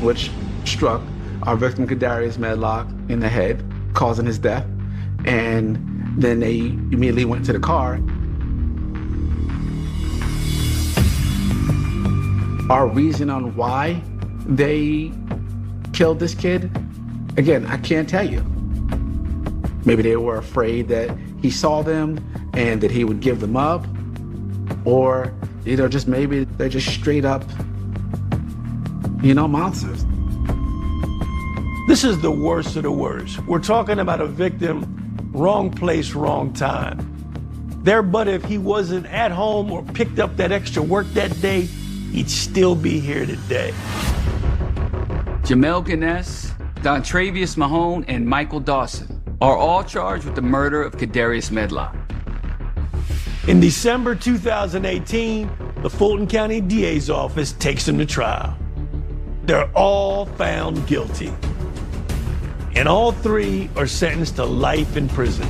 which struck our victim, Kadarius Medlock, in the head, causing his death. And then they immediately went to the car. Our reason on why they killed this kid, again, I can't tell you. Maybe they were afraid that he saw them and that he would give them up, or, just maybe they're just straight up, monsters. This is the worst of the worst. We're talking about a victim, wrong place, wrong time. There, but if he wasn't at home or picked up that extra work that day, he'd still be here today. Jamel Gaines, Dontravius Mahone, and Michael Dawson are all charged with the murder of Kadarius Medlock. In December 2018, the Fulton County DA's office takes them to trial. They're all found guilty. And all three are sentenced to life in prison.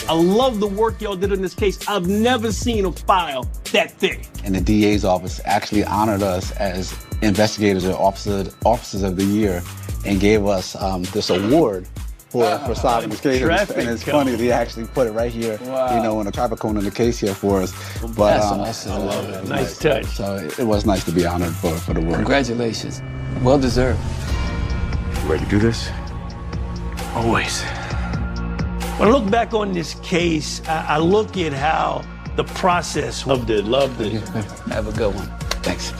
I love the work y'all did in this case. I've never seen a file that thick. And the DA's office actually honored us as investigators or officers of the year and gave us this award for solving this case. And it's funny, they actually put it right here, in a traffic cone in the case here for us. But That's awesome. I love it. Nice touch. So it was nice to be honored for the work. Congratulations. Well deserved. You ready to do this? Always. When I look back on this case, I look at how the process of the love. Have a good one. Thanks.